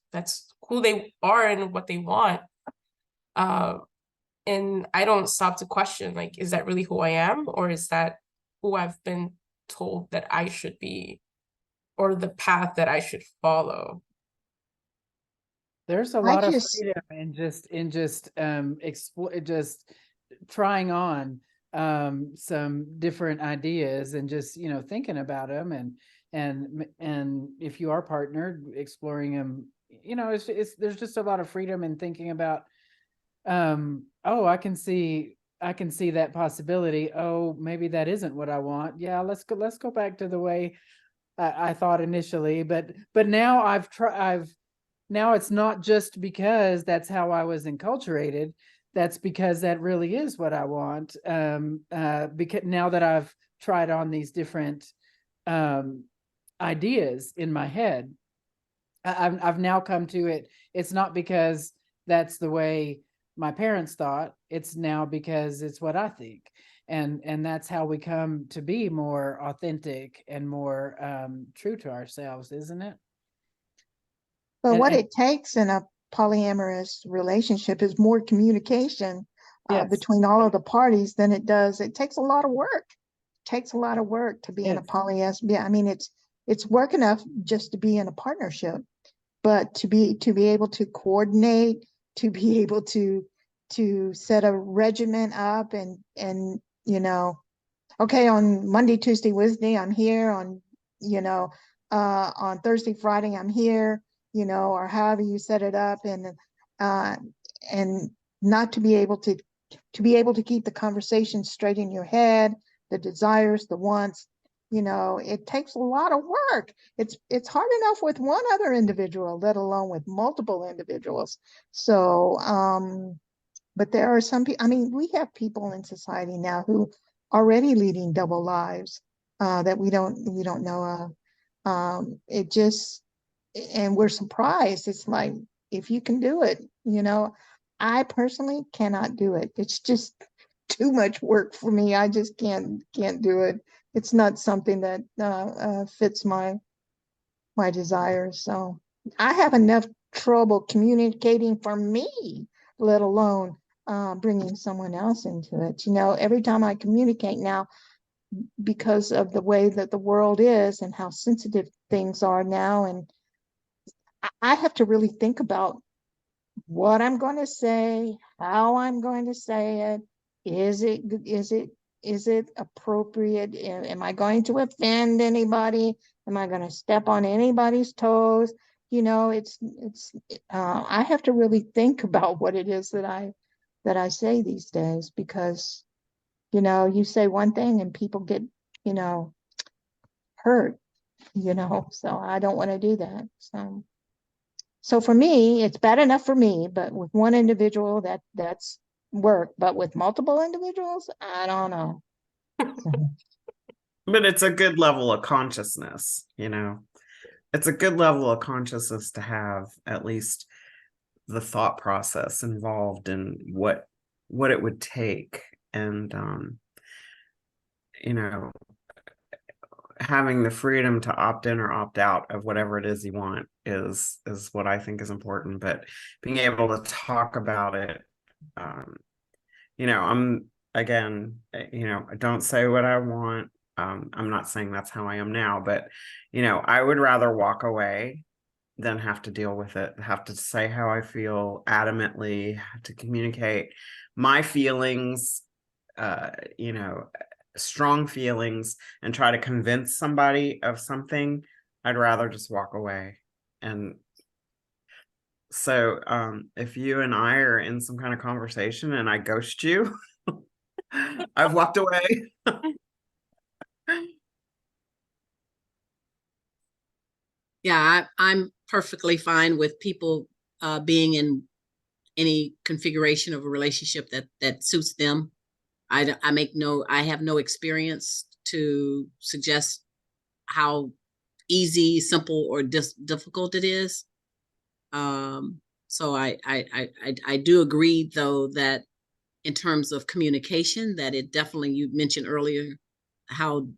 who they are and what they want. And I don't stop to question, like, is that really who I am? Or is that who I've been told that I should be, or the path that I should follow? There's a lot of freedom in just trying on some different ideas, and just thinking about them, and if you are partnered, exploring them. It's there's just a lot of freedom in thinking about, oh, I can see that possibility. Oh, maybe that isn't what I want. Yeah, let's go back to the way I thought initially, but now now it's not just because that's how I was enculturated. That's because that really is what I want. Because now that I've tried on these different ideas in my head, I've now come to it. It's not because that's the way my parents thought. It's now because it's what I think. And that's how we come to be more authentic and more true to ourselves, isn't it? But what it takes in a polyamorous relationship is more communication between all of the parties than it does. It takes a lot of work. It takes a lot of work to be in a polyamorous. Yeah, I mean, it's work enough just to be in a partnership, but to be able to coordinate, to be able to set a regimen up, and okay, on Monday, Tuesday, Wednesday, I'm here. On Thursday, Friday, I'm here. Or however you set it up, and not to be able to keep the conversation straight in your head, the desires, the wants. It takes a lot of work. It's hard enough with one other individual, let alone with multiple individuals. So, but there are some people. I mean, we have people in society now who are already leading double lives that we don't know of. It just, and we're surprised. It's like, if you can do it, I personally cannot do it. It's just too much work for me. I just can't do it. It's not something that fits my desires. So I have enough trouble communicating for me, let alone bringing someone else into it. Every time I communicate now, because of the way that the world is and how sensitive things are now, and I have to really think about what I'm going to say, how I'm going to say it. Is it appropriate? Am I going to offend anybody? Am I going to step on anybody's toes? I have to really think about what it is that I say these days, because you say one thing and people get hurt. So I don't want to do that. So So for me, it's bad enough for me, but with one individual, that's work. But with multiple individuals, I don't know. So, But it's a good level of consciousness, you know. It's a good level of consciousness to have at least the thought process involved in what it would take. And you know, having the freedom to opt in or opt out of whatever it is you want is what I think is important. But being able to talk about it, you know, I'm again, you know, I don't say what I want. I'm not saying that's how I am now, but you know, I would rather walk away than have to deal with it, have to say how I feel adamantly, have to communicate my feelings, you know, strong feelings, and try to convince somebody of something. I'd rather just walk away. And so if you and I are in some kind of conversation and I ghost you, I've walked away. Yeah, I'm perfectly fine with people being in any configuration of a relationship that suits them. I have no experience to suggest how easy, simple, or difficult it is. So I do agree, though, that in terms of communication, that it definitely, you mentioned earlier how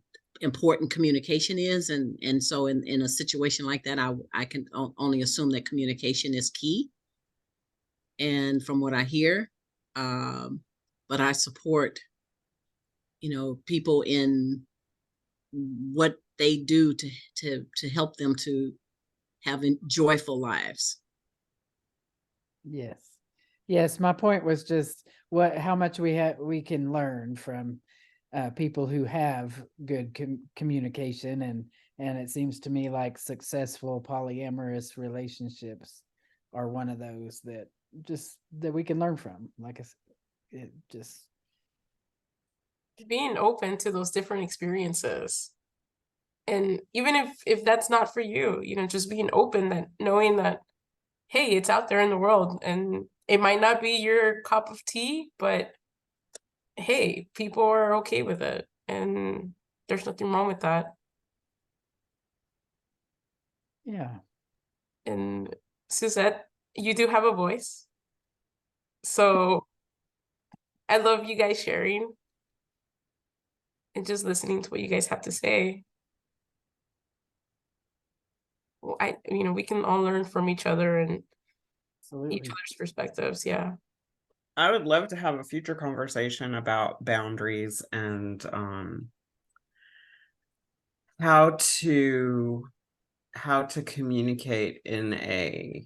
important communication is, and so in a situation like that, I can only assume that communication is key. And from what I hear, but I support, you know, people in what they do to help them to have joyful lives. Yes. Yes, my point was just how much we can learn from people who have good communication, and it seems to me like successful polyamorous relationships are one of those that we can learn from. Like I said, it just being open to those different experiences. And even if that's not for you, you know, just being open, that knowing that, hey, it's out there in the world and it might not be your cup of tea, but hey, people are okay with it and there's nothing wrong with that. yeah. And Suzette, you do have a voice. So I love you guys sharing and just listening to what you guys have to say. Well, you know, we can all learn from each other and Absolutely. each other's perspectives. Yeah. I would love to have a future conversation about boundaries and how to communicate in a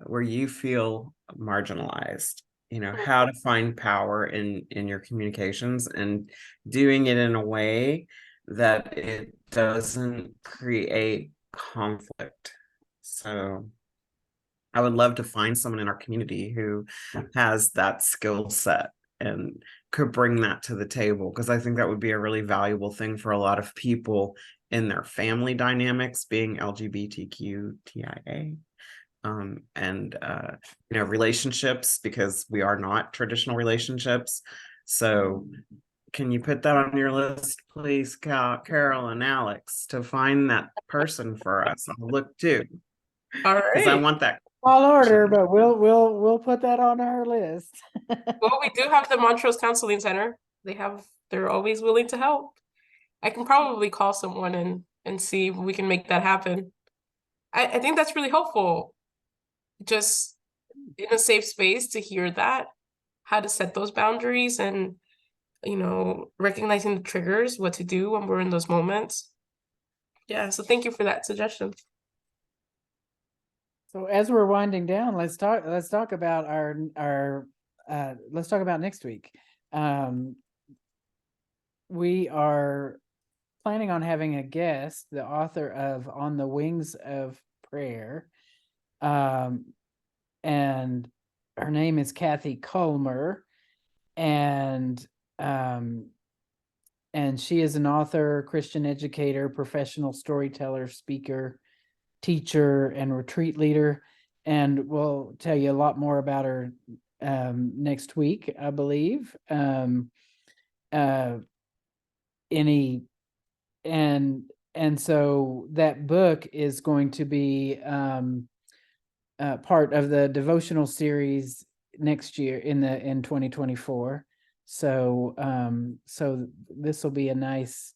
where you feel marginalized, you know, how to find power in your communications and doing it in a way that it doesn't create conflict. So I would love to find someone in our community who has that skill set and could bring that to the table, because I think that would be a really valuable thing for a lot of people in their family dynamics, being LGBTQ and you know, relationships, because we are not traditional relationships. So can you put that on your list, please, Carol and Alex, to find that person for us? I'll look too, All because I right. want that. All order, but we'll put that on our list. Well, we do have the Montrose Counseling Center. They're always willing to help. I can probably call someone and see if we can make that happen. I think that's really helpful. Just in a safe space to hear that, how to set those boundaries and, you know, recognizing the triggers, what to do when we're in those moments. Yeah, so thank you for that suggestion. So as we're winding down, let's talk about let's talk about next week. We are planning on having a guest, the author of On the Wings of Prayer. And her name is Kathy Culmer, and she is an author, Christian educator, professional storyteller, speaker, teacher and retreat leader, and we'll tell you a lot more about her next week, I believe. And so that book is going to be part of the devotional series next year in 2024. So so this will be a nice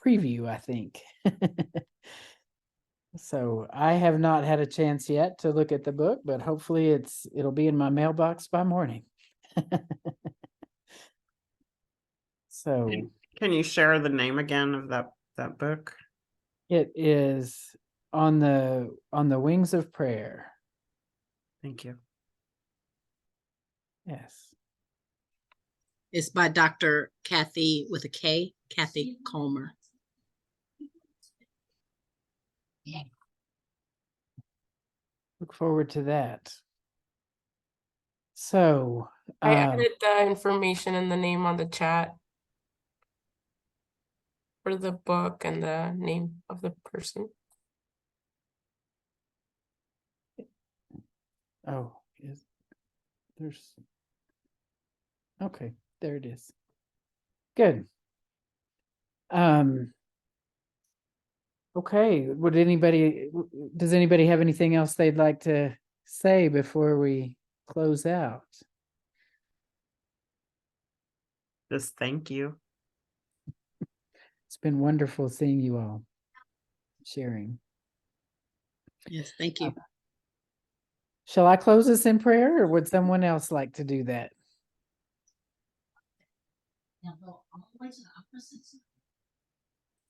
preview, I think. So I have not had a chance yet to look at the book, but hopefully it'll be in my mailbox by morning. So Can you share the name again of that book? it is on the Wings of Prayer. Thank you. Yes. It's by Dr. Kathy with a K, Kathy Comer. Look forward to that. So I added the information and the name on the chat for the book and the name of the person. oh, there's okay, there it is. Good. Okay, does anybody have anything else they'd like to say before we close out? Just thank you. It's been wonderful seeing you all sharing. Yes, thank you. Shall I close us in prayer, or would someone else like to do that?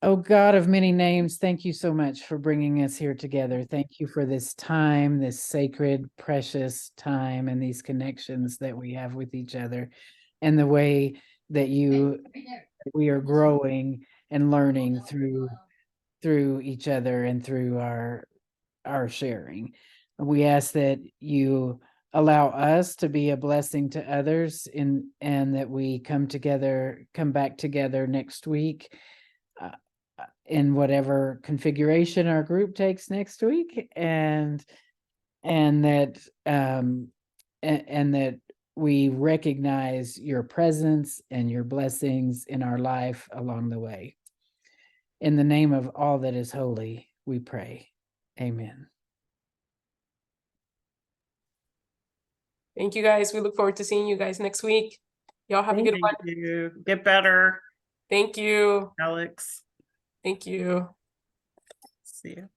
Oh God of many names, thank you so much for bringing us here together. Thank you for this time, this sacred, precious time, and these connections that we have with each other, and the way that we are growing and learning through each other and through our sharing. We ask that you allow us to be a blessing to others, and that we come back together next week in whatever configuration our group takes next week, and that and that we recognize your presence and your blessings in our life along the way. In the name of all that is holy, we pray. Amen. Thank you guys. We look forward to seeing you guys next week. Y'all have a good one. Thank you. Get better, Thank you. Alex. Thank you. See you.